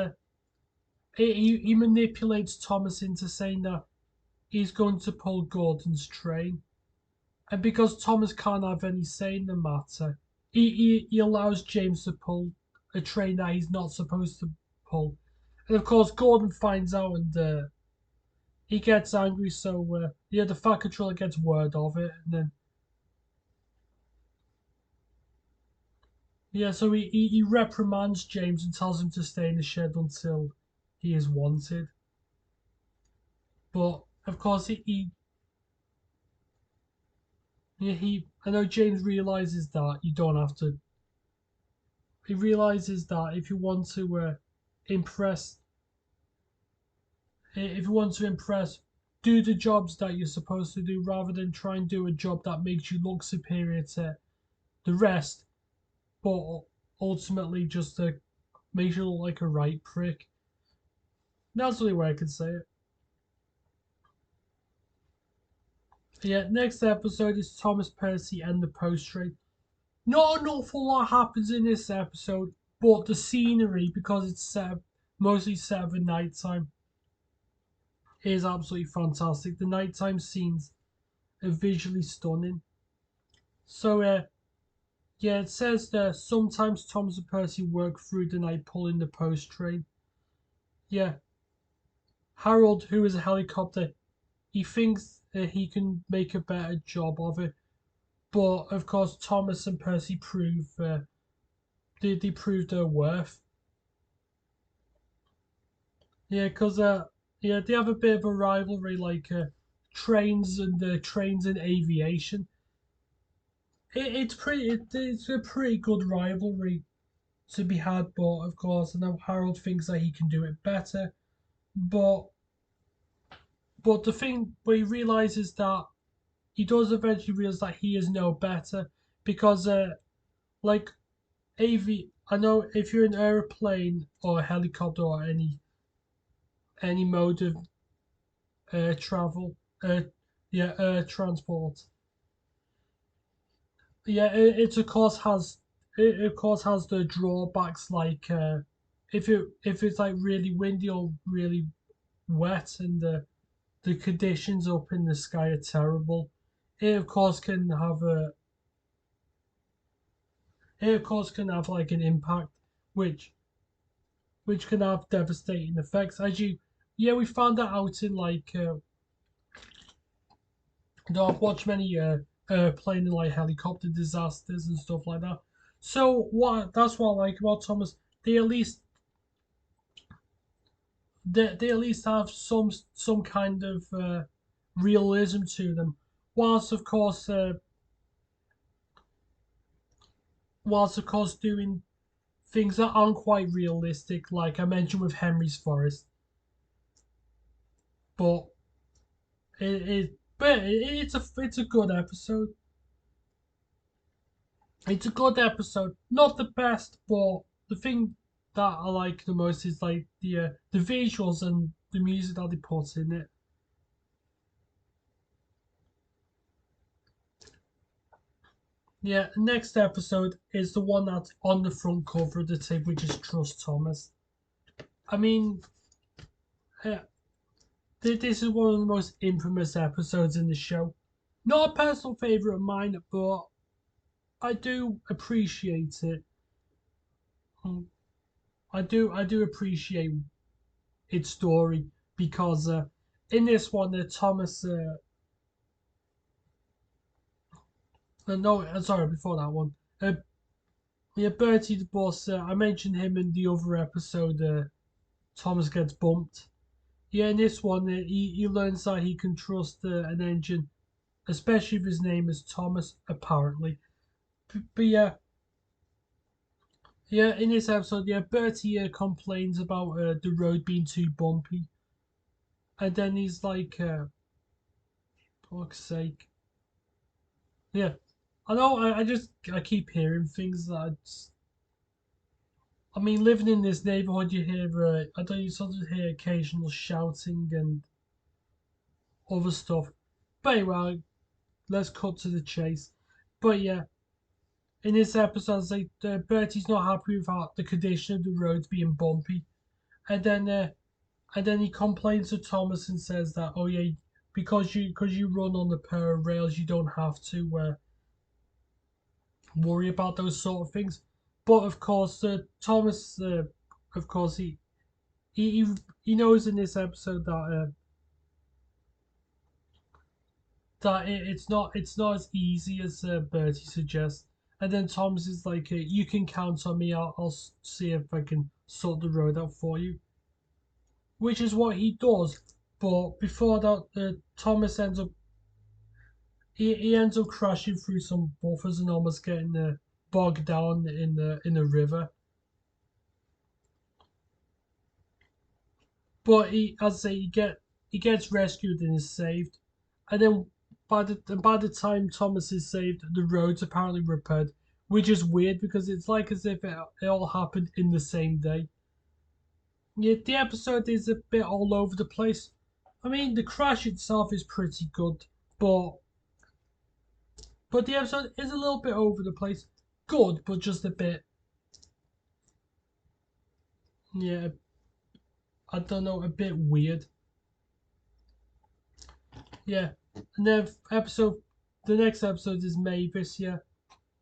he manipulates Thomas into saying that he's going to pull Gordon's train, and because Thomas can't have any say in the matter, he allows James to pull a train that he's not supposed to pull, and of course Gordon finds out and he gets angry. So the Fat Controller gets word of it, and then so he reprimands James and tells him to stay in the shed until he is wanted. But of course he I know James realizes that you don't have to. He realizes that impress, if you want to impress, do the jobs that you're supposed to do rather than try and do a job that makes you look superior to the rest, but ultimately just makes you look like a right prick. That's the only way I can say it. Yeah, next episode is Thomas Percy and the post trade. Not an awful lot happens in this episode, but the scenery, because it's mostly set at night time, is absolutely fantastic. The nighttime scenes are visually stunning. So, it says there sometimes Thomas and Percy work through the night pulling the post train. Yeah, Harold, who is a helicopter, he thinks that he can make a better job of it. But of course, Thomas and Percy they prove their worth. Yeah, because they have a bit of a rivalry, like trains and aviation. It's a pretty good rivalry to be had. But of course, I know Harold thinks that he can do it better. But but he realizes that he does eventually realize that he is no better because like I know if you're an airplane or a helicopter or any mode of travel, air transport, it of course has the drawbacks like if it's like really windy or really wet and the conditions up in the sky are terrible, it of course can have a it of course can have like an impact which can have devastating effects. We found that out in like I've watched many plane and like helicopter disasters and stuff like that. So what that's what I like about Thomas. They at least they at least have some kind of realism to them, whilst of course doing things that aren't quite realistic, like I mentioned with Henry's Forest. But it's a good episode. It's a good episode. Not the best, but the thing that I like the most is like the visuals and the music that they put in it. Yeah, next episode is the one that's on the front cover of the tape, which is Trust Thomas. I mean, yeah, this is one of the most infamous episodes in the show. Not a personal favorite of mine, but I do appreciate it. Mm, I do appreciate its story because in this one, Thomas. No, sorry, before that one. Yeah, Bertie the boss. I mentioned him in the other episode. Thomas gets bumped. Yeah, in this one, he learns that he can trust an engine, especially if his name is Thomas, apparently. But yeah, yeah, in this episode, yeah, Bertie complains about the road being too bumpy, and then he's like, for fuck's sake, yeah. I know. I keep hearing things that. I mean, living in this neighborhood, you hear. I don't. You sort of hear occasional shouting and other stuff. But anyway, let's cut to the chase. But yeah, in this episode, like Bertie's not happy with the condition of the roads being bumpy, and then he complains to Thomas and says that, oh yeah, because you run on the pair of rails, you don't have to worry about those sort of things. But of course, Thomas, of course, he he knows in this episode that it's not as easy as Bertie suggests. And then Thomas is like, "You can count on me. I'll see if I can sort the road out for you," which is what he does. But before that, Thomas ends up he ends up crashing through some buffers and almost getting bogged down in the river. But as I say, he gets rescued and is saved. And then by the time Thomas is saved, the road's apparently repaired, which is weird because it's like as if it all happened in the same day. Yeah, the episode is a bit all over the place. I mean, the crash itself is pretty good, but the episode is a little bit over the place. Good, but just a bit. Yeah, I don't know, a bit weird. Yeah, and then the next episode is Mavis. Yeah,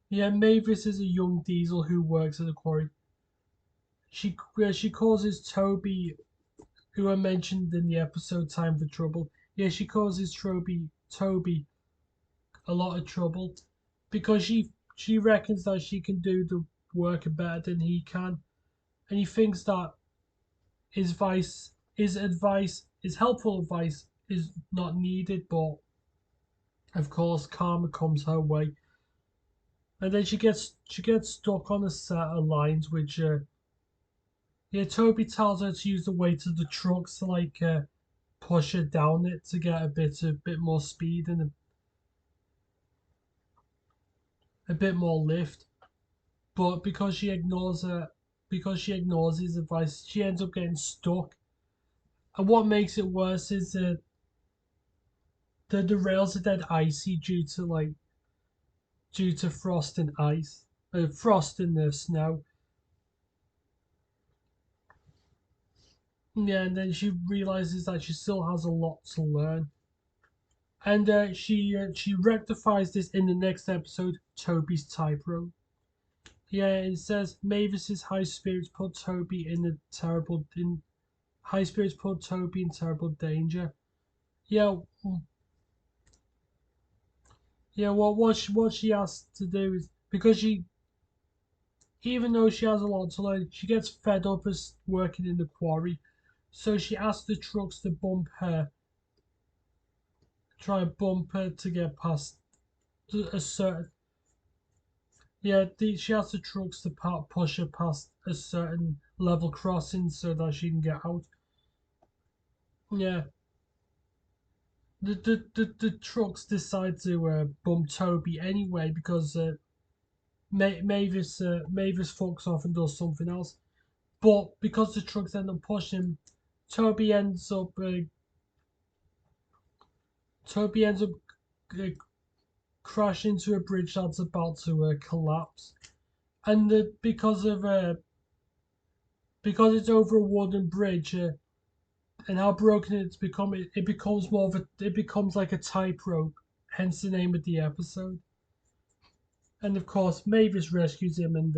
yeah, Mavis is a young diesel who works at the quarry. She causes Toby, who I mentioned in the episode Time for Trouble. Yeah, she causes Toby a lot of trouble because she reckons that she can do the work better than he can, and he thinks that his helpful advice is not needed. But of course, karma comes her way, and then she gets stuck on a set of lines which yeah, Toby tells her to use the weight of the trucks to like push her down it to get a bit more speed and a bit more lift. But because she ignores his advice, she ends up getting stuck. And what makes it worse is the rails are dead icy due to frost and ice, frost and the snow. Yeah, and then she realizes that she still has a lot to learn. And she rectifies this in the next episode, Toby's Typewriter. Yeah, it says Mavis's high spirits put Toby in high spirits put Toby in terrible danger. Yeah, Yeah, well, what she has to do is because she, even though she has a lot to learn, she gets fed up as working in the quarry, so she asks the trucks to bump her, try and bump her to get past a certain. Yeah, she has the trucks to push her past a certain level crossing so that she can get out. Yeah, the trucks decide to bump Toby anyway because Mavis fucks off and does something else. But because the trucks end up pushing him, Toby ends up uh, Toby ends up uh, crashing into a bridge that's about to collapse, and because it's over a wooden bridge. And how broken it's become, it becomes more of it becomes like a tightrope, hence the name of the episode. And of course, Mavis rescues him, and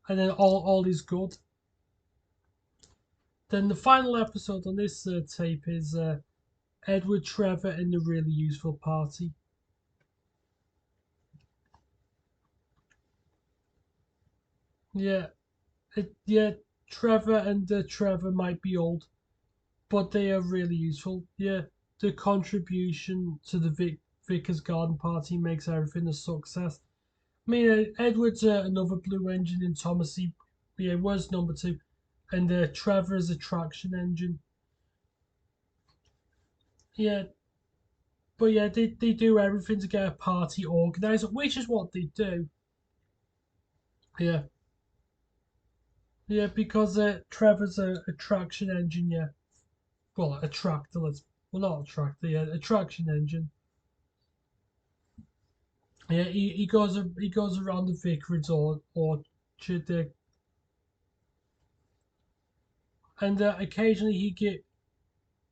then all is good. Then the final episode on this tape is Edward, Trevor, and the Really Useful Party. Yeah, yeah, Trevor might be old, but they are really useful. Yeah, the contribution to the Vickers Garden Party makes everything a success. I mean, Edward's another blue engine in Thomas. Yeah, was number two, and Trevor's a traction engine. Yeah, but yeah, they do everything to get a party organised, which is what they do. Yeah, yeah, because Trevor's a traction engine. Yeah, well, a tractor. Well, not a tractor. Yeah, a traction engine. Yeah, he goes around the vicarage orchard, and occasionally he get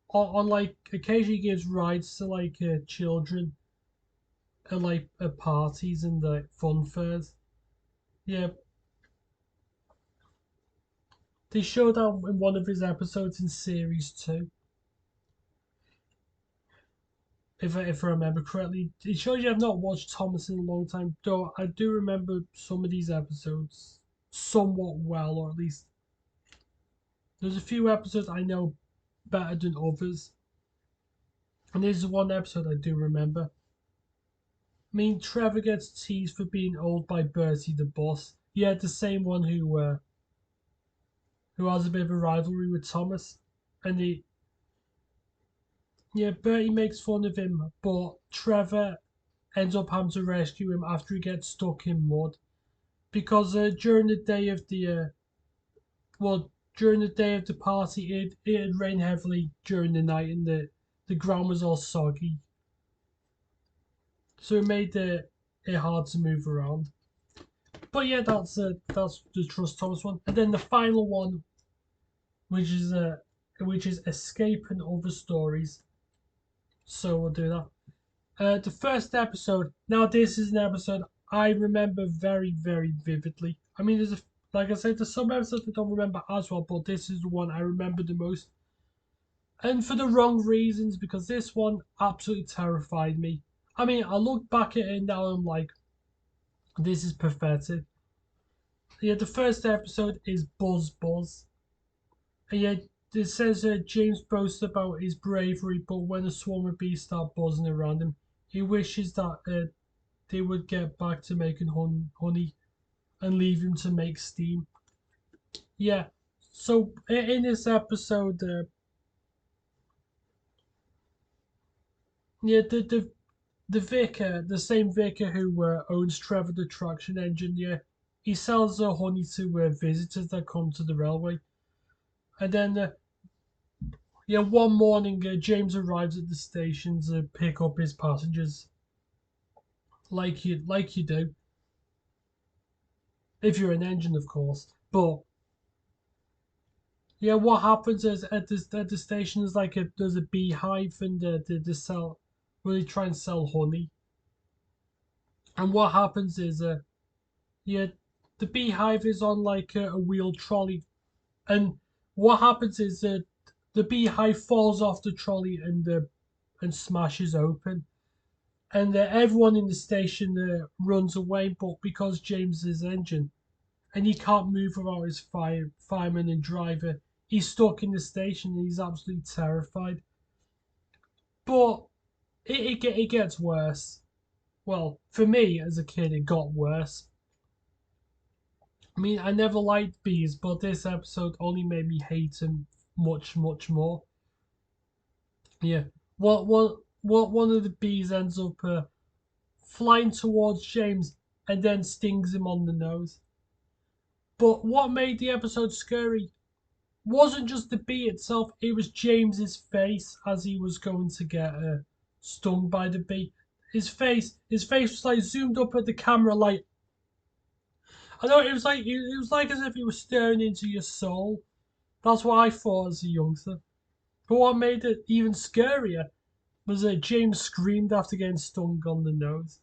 on like occasionally gives rides to like children at like at parties and like fun fairs. Yeah, they showed that in one of his episodes in series two, if I remember correctly. It shows you I've not watched Thomas in a long time, though I do remember some of these episodes somewhat well, or at least there's a few episodes I know better than others, and this is one episode I do remember. I mean, Trevor gets teased for being old by Bertie the boss. Yeah, the same one who has a bit of a rivalry with Thomas. And yeah, Bertie makes fun of him, but Trevor ends up having to rescue him after he gets stuck in mud. Because during the day of during the day of the party, it had rained heavily during the night and the ground was all soggy. So it made it hard to move around. But yeah, that's the Trust Thomas one. And then the final one, which is Escape and Other Stories. So we'll do that. The first episode. Now this is an episode I remember very very vividly. I mean, like I said, there's some episodes I don't remember as well, but this is the one I remember the most, and for the wrong reasons because this one absolutely terrified me. I mean, I look back at it now and I'm like, this is pathetic. Yeah, the first episode is Buzz Buzz. And yeah, it says James boasts about his bravery, but when a swarm of bees start buzzing around him, he wishes that they would get back to making honey and leave him to make steam. Yeah. So in this episode, yeah, the vicar, the same vicar who owns Trevor the traction engine, yeah, he sells honey to visitors that come to the railway. And then, yeah, one morning, James arrives at the station to pick up his passengers, like you do, if you're an engine, of course. But yeah, what happens is at the station is like there's a beehive and they sell, where they try and sell honey. And what happens is yeah, the beehive is on like a wheeled trolley, and what happens is the beehive falls off the trolley and smashes open, and everyone in the station runs away, but because James is engine and he can't move without his fireman and driver, he's stuck in the station and he's absolutely terrified. But it gets worse. Well, for me as a kid, it got worse. I mean, I never liked bees, but this episode only made me hate him much, much more. Yeah. One of the bees ends up flying towards James and then stings him on the nose. But what made the episode scary wasn't just the bee itself, it was James's face as he was going to get stung by the bee. His face was like zoomed up at the camera, like I know it was like as if he was staring into your soul. That's what I thought as a youngster. But what made it even scarier was that James screamed after getting stung on the nose.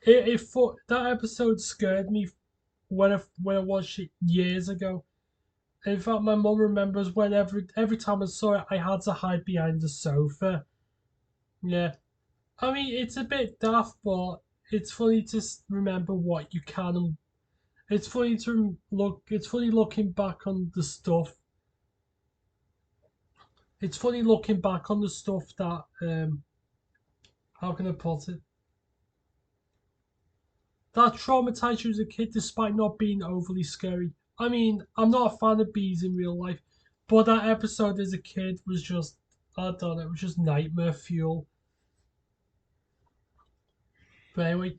That episode scared me when I watched it years ago. In fact, my mum remembers when every time I saw it, I had to hide behind the sofa. Yeah, I mean it's a bit daft, but it's funny to remember what you can. It's funny to look. It's funny looking back on the stuff. It's funny looking back on the stuff that how can I put it? That traumatized you as a kid despite not being overly scary. I mean, I'm not a fan of bees in real life, but that episode as a kid was just, I don't know, it was just nightmare fuel. But anyway,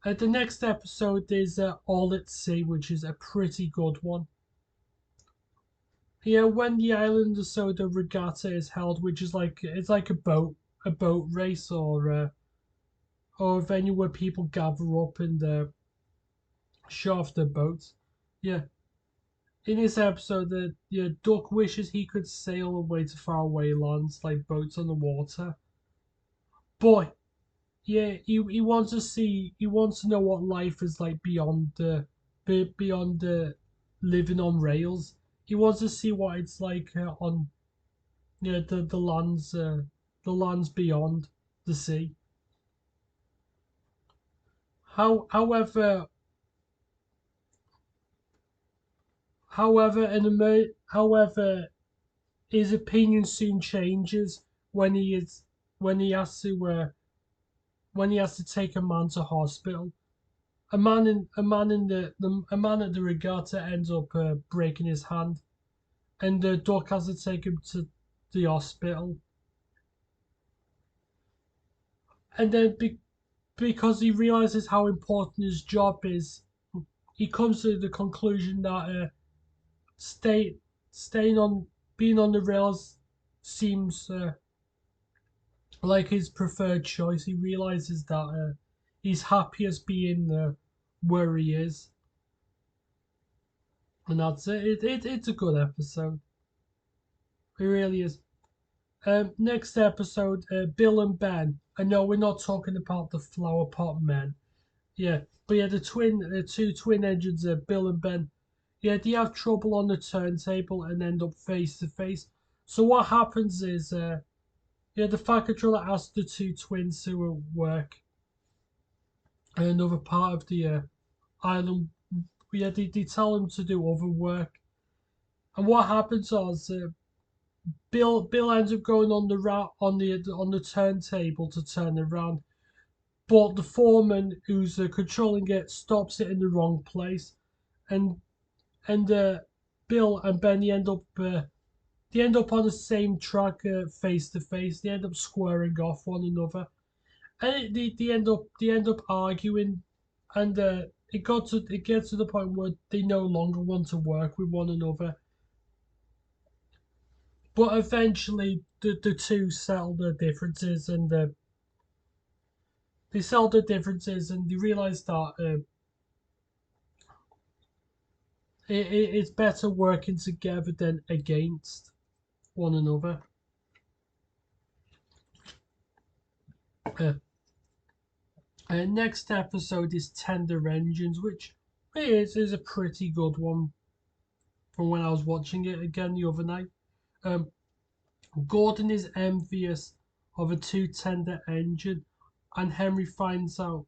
the next episode is All at Sea, which is a pretty good one. Yeah, when the Island of Soda Regatta is held, which is like it's like a boat race or a venue where people gather up and show off their boats. Yeah, in this episode, the Duck wishes he could sail away to faraway lands like boats on the water. But yeah, he wants to know what life is like beyond the living on rails. He wants to see what it's like on the lands beyond the sea. However, however, his opinion soon changes when he is when he has to when he has to take a man to hospital. A man at the regatta ends up breaking his hand, and the Duck has to take him to the hospital. And then because he realizes how important his job is, he comes to the conclusion that stay staying on being on the rails seems like his preferred choice. He realizes that he's happiest being where he is, and that's it. It's a good episode. It really is. Next episode, Bill and Ben. I know we're not talking about the flower pot men. Yeah, but yeah, the two twin engines, Bill and Ben. Yeah, they have trouble on the turntable and end up face to face. So what happens is, yeah, the fire controller asks the two twins to work in another part of the island. Yeah, they tell them to do other work, and what happens is Bill ends up going on the turntable to turn around, but the foreman who's controlling it stops it in the wrong place, and and Bill and Benny they end up on the same track face to face. They end up squaring off one another, and they end up arguing, and it gets to the point where they no longer want to work with one another. But eventually, the two settle their differences, and they settle their differences, and they realize that it's better working together than against one another. Uh, Next episode is Tender Engines, which is a pretty good one from when I was watching it again the other night. Um, Gordon is envious of a too tender engine. and Henry finds out.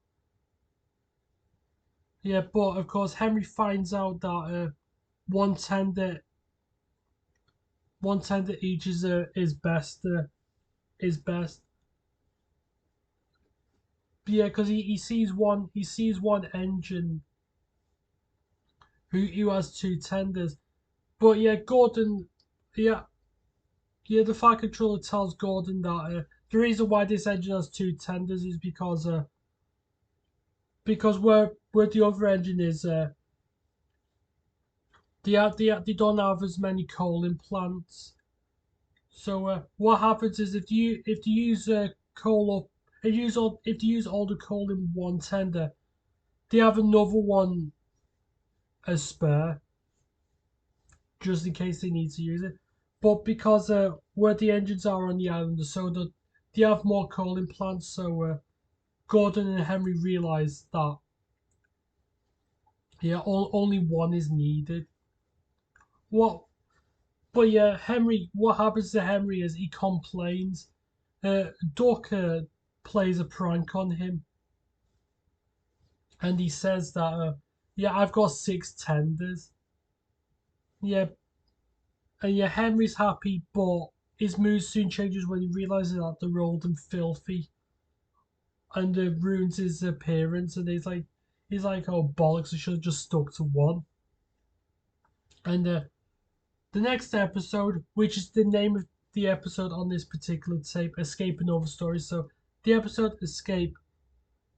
Yeah, but of course Henry finds out that one tender, one tender each is best. Is best. Yeah, because he sees one engine who has two tenders. But yeah, Gordon, yeah, yeah, the fire controller tells Gordon that the reason why this engine has two tenders is because where the other engine is, they don't have as many coal implants. So what happens is if you use coal up, if you use all the coal in one tender, they have another one as spare just in case they need to use it. But because where the engines are on the island, so that they have more coal implants, so Gordon and Henry realize that yeah, only one is needed. What? But yeah, Henry. What happens to Henry is he complains. Duck plays a prank on him, and he says that yeah, I've got six tenders. Yeah, and yeah, Henry's happy, but his mood soon changes when he realizes that they're old and filthy, and ruins his appearance. And he's like, oh bollocks! I should have just stuck to one. And the next episode, which is the name of the episode on this particular tape, Escape and Other Stories. So the episode Escape.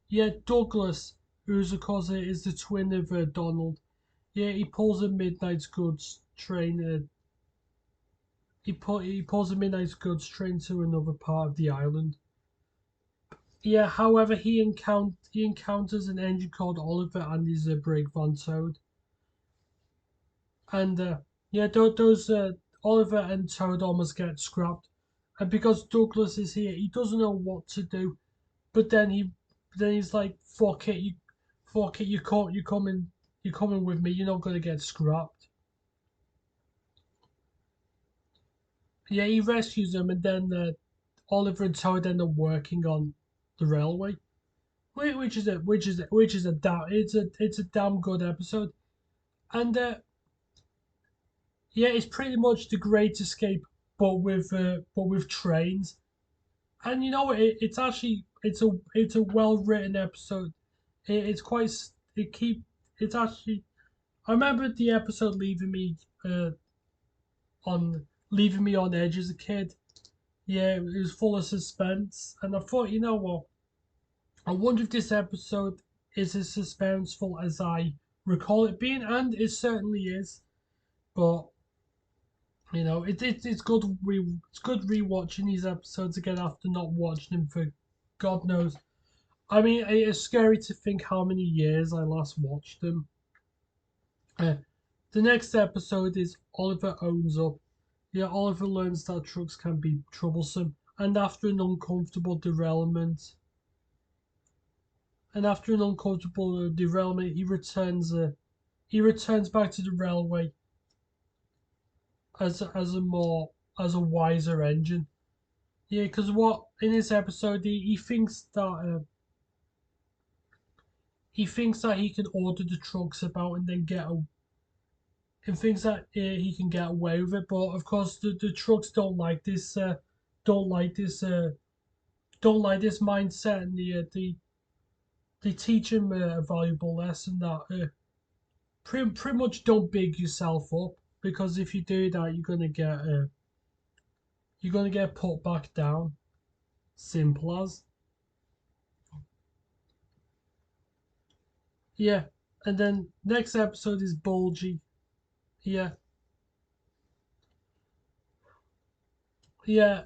Yeah, Douglas, who's of course is the twin of Donald. Yeah, he pulls a midnight goods train. He pulls a midnight goods train to another part of the island. Yeah, however, he encounters an engine called Oliver and his brake van towed. And yeah, those Oliver and Toad almost get scrapped, and because Douglas is here, he doesn't know what to do. But then he's like, fuck it, you coming with me. You're not gonna get scrapped. Yeah, he rescues them, and then Oliver and Toad end up working on the railway, which is a damn it's a damn good episode, and yeah, it's pretty much the Great Escape, but with trains. And you know, it's actually it's a well written episode. It's quite it keep it's actually. I remember the episode on leaving me on edge as a kid. Yeah, it was full of suspense, and I thought, you know what? I wonder if this episode is as suspenseful as I recall it being, and it certainly is. But you know, it's good it's good rewatching these episodes again after not watching them for God knows. I mean, it's scary to think how many years I last watched them. Uh, the next episode is Oliver owns up. Yeah, Oliver learns that trucks can be troublesome, and after an uncomfortable derailment, he returns back to the railway as a wiser engine. Yeah, because what in this episode he thinks that he can order the trucks about and then and thinks that he can get away with it. But of course, the trucks don't like this, don't like this mindset, and they teach him a valuable lesson that pretty much don't big yourself up, because if you do that, you're gonna get put back down. Simple as. Yeah, and then next episode is Bulgy. Yeah, yeah.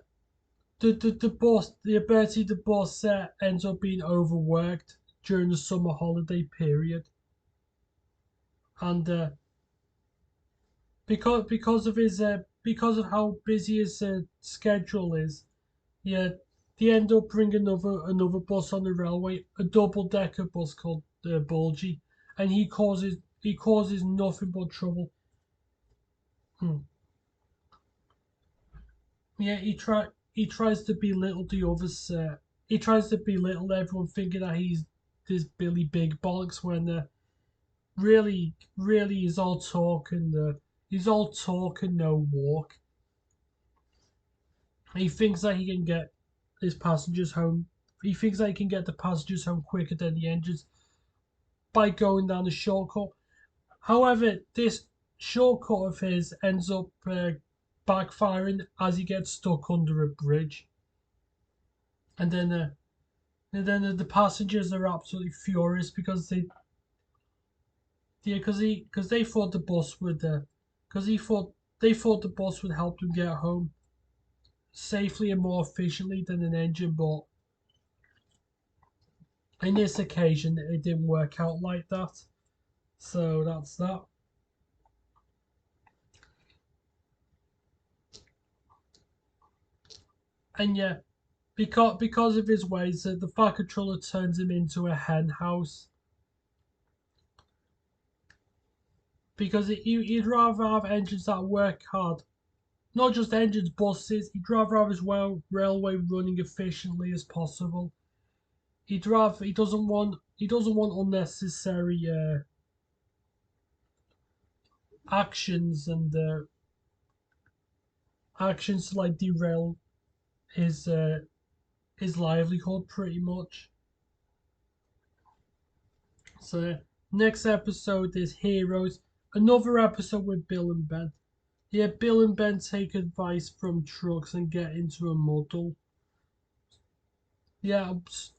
The boss, the ability the boss set ends up being overworked during the summer holiday period, and because of how busy his schedule is, yeah, they end up bringing another bus on the railway, a double decker bus called Bulgy, and he causes nothing but trouble. Hmm. Yeah, he tries to belittle the others. he tries to belittle everyone, thinking that he's this Billy Big Bollocks when really he's all talk and no walk. He thinks that he can get his passengers home. He thinks that he can get the passengers home quicker than the engines by going down the shortcut. However, this shortcut of his ends up backfiring as he gets stuck under a bridge, and then the passengers are absolutely furious because they thought the bus would because they thought the bus would help them get home safely and more efficiently than an engine, but in this occasion it didn't work out like that. So that's that. And yeah, because of his ways, the fire controller turns him into a hen house. Because he'd rather have engines that work hard, not just engines, buses. He'd rather have his railway running efficiently as possible. He doesn't want unnecessary actions and actions to like derail his uh, his livelihood pretty much. So next episode is Heroes, another episode with Bill and Ben. Yeah, Bill and Ben take advice from trucks and get into a muddle. Yeah,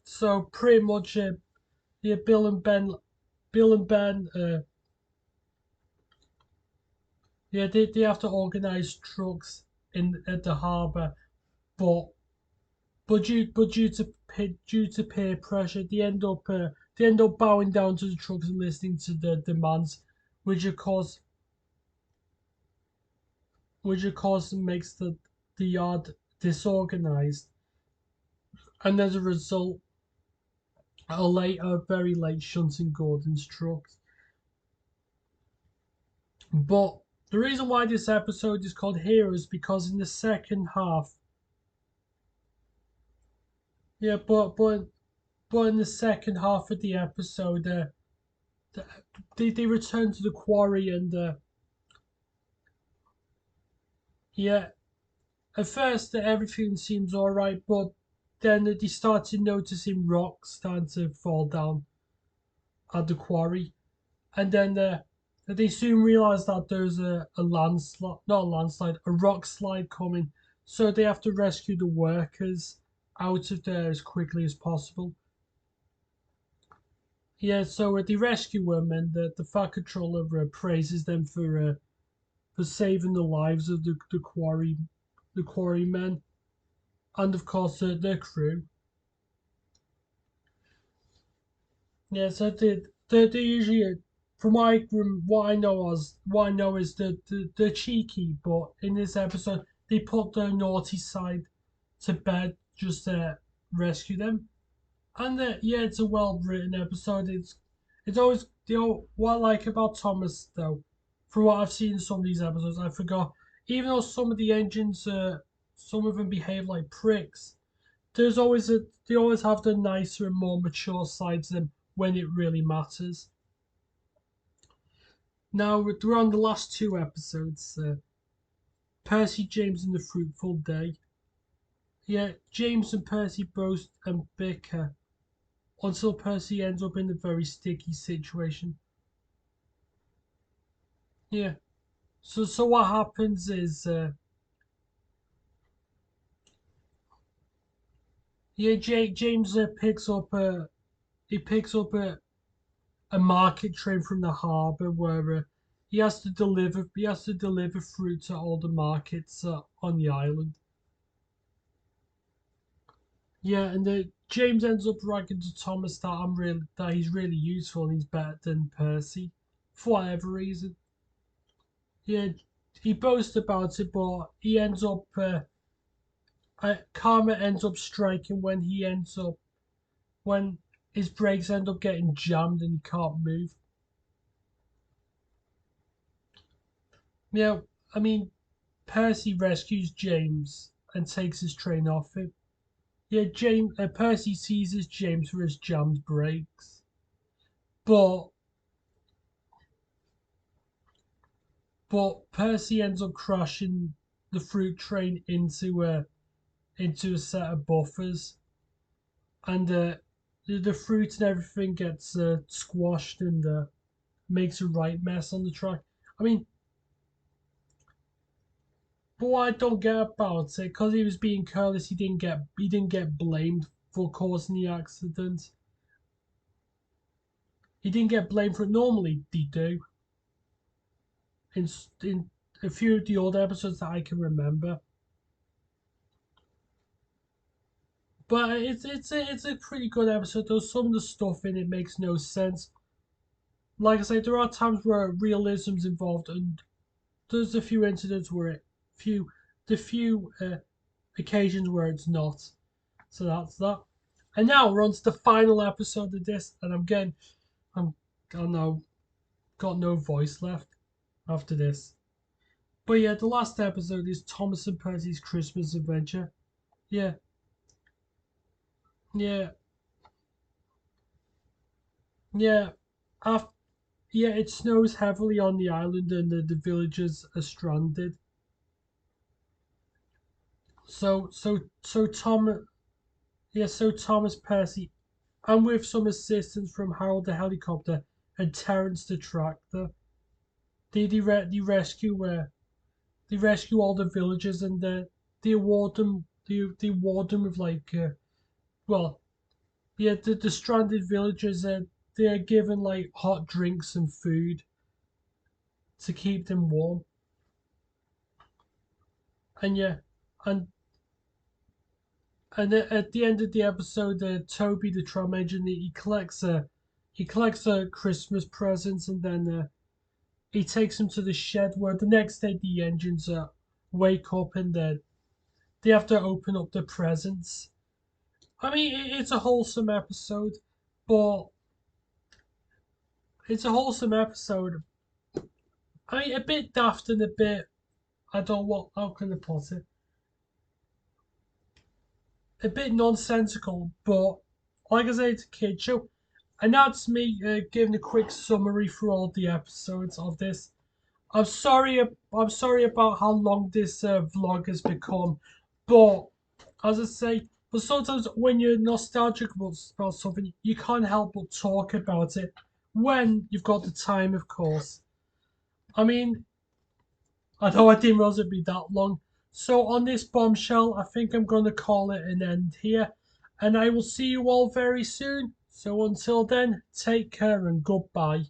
so pretty much yeah, Bill and Ben yeah, they have to organize trucks in at the harbour, but due to peer pressure, they end up bowing down to the trucks and listening to their demands, which of course makes the yard disorganized, and as a result, a very late shunting Gordon's trucks. But the reason why this episode is called Heroes because in the second half, yeah, but in the second half of the episode, they return to the quarry and yeah, at first everything seems all right, but then they started noticing rocks starting to fall down at the quarry, and then they soon realize that there's a landslide, not a landslide, a rock slide coming, so they have to rescue the workers out of there as quickly as possible. Yeah, so they rescue them, and the Fat Controller praises them for saving the lives of the quarrymen, and of course their crew. Yeah, so they usually, from what I know is that they're cheeky, but in this episode they put their naughty side to bed just to rescue them. And yeah, it's a well written episode. It's always what I like about Thomas though, from what I've seen in some of these episodes, I forgot. Even though some of the engines, some of them behave like pricks, they always have the nicer and more mature sides to them when it really matters. Now we're on the last two episodes. Percy, James, and the Fruitful Day. Yeah, James and Percy both and bicker until Percy ends up in a very sticky situation. Yeah. So what happens is, yeah, James picks up a market train from the harbour where he has to deliver fruit to all the markets on the island. Yeah, and James ends up bragging to Thomas that he's really useful and he's better than Percy for whatever reason. Yeah, he boasts about it, but he ends up karma ends up striking when his brakes end up getting jammed and he can't move. Yeah, I mean Percy rescues James and takes his train off him. Yeah, James. Percy seizes James for his jammed brakes, but Percy ends up crashing the fruit train into a set of buffers, and the fruit and everything gets squashed and makes a right mess on the track. I mean, but what I don't get about it, because he was being careless, he didn't get blamed for causing the accident. He didn't get blamed for it. Normally, they do in a few of the old episodes that I can remember. But it's a pretty good episode. Though some of the stuff in it makes no sense. Like I say, there are times where realism's involved, and there's a few incidents where the few occasions where it's not. So that's that. And now we're on to the final episode of this, and I'm I know got no voice left after this. But yeah, the last episode is Thomas and Percy's Christmas adventure. Yeah, yeah, yeah. After, yeah, it snows heavily on the island, and the villagers are stranded. So Tom, yeah, so Thomas Percy, and with some assistance from Harold the helicopter and Terence the tractor, they rescue all the villagers, and they award them with well, yeah, the stranded villagers, they are given like hot drinks and food to keep them warm. And yeah, and at the end of the episode, Toby the tram agent, he collects a Christmas presents, and then he takes them to the shed where the next day the engines wake up, and they have to open up the presents. I mean, it's a wholesome episode, but it's a wholesome episode. I mean, a bit daft and a bit, I don't what how can I put it? A bit nonsensical, but like I say, it's a kid show. And that's me giving a quick summary for all the episodes of this. I'm sorry about how long this vlog has become, but as I say, but sometimes when you're nostalgic about something, you can't help but talk about it when you've got the time, of course. I mean, I know I didn't realize it'd be that long. So on this bombshell, I think I'm going to call it an end here, and I will see you all very soon. So until then, take care and goodbye.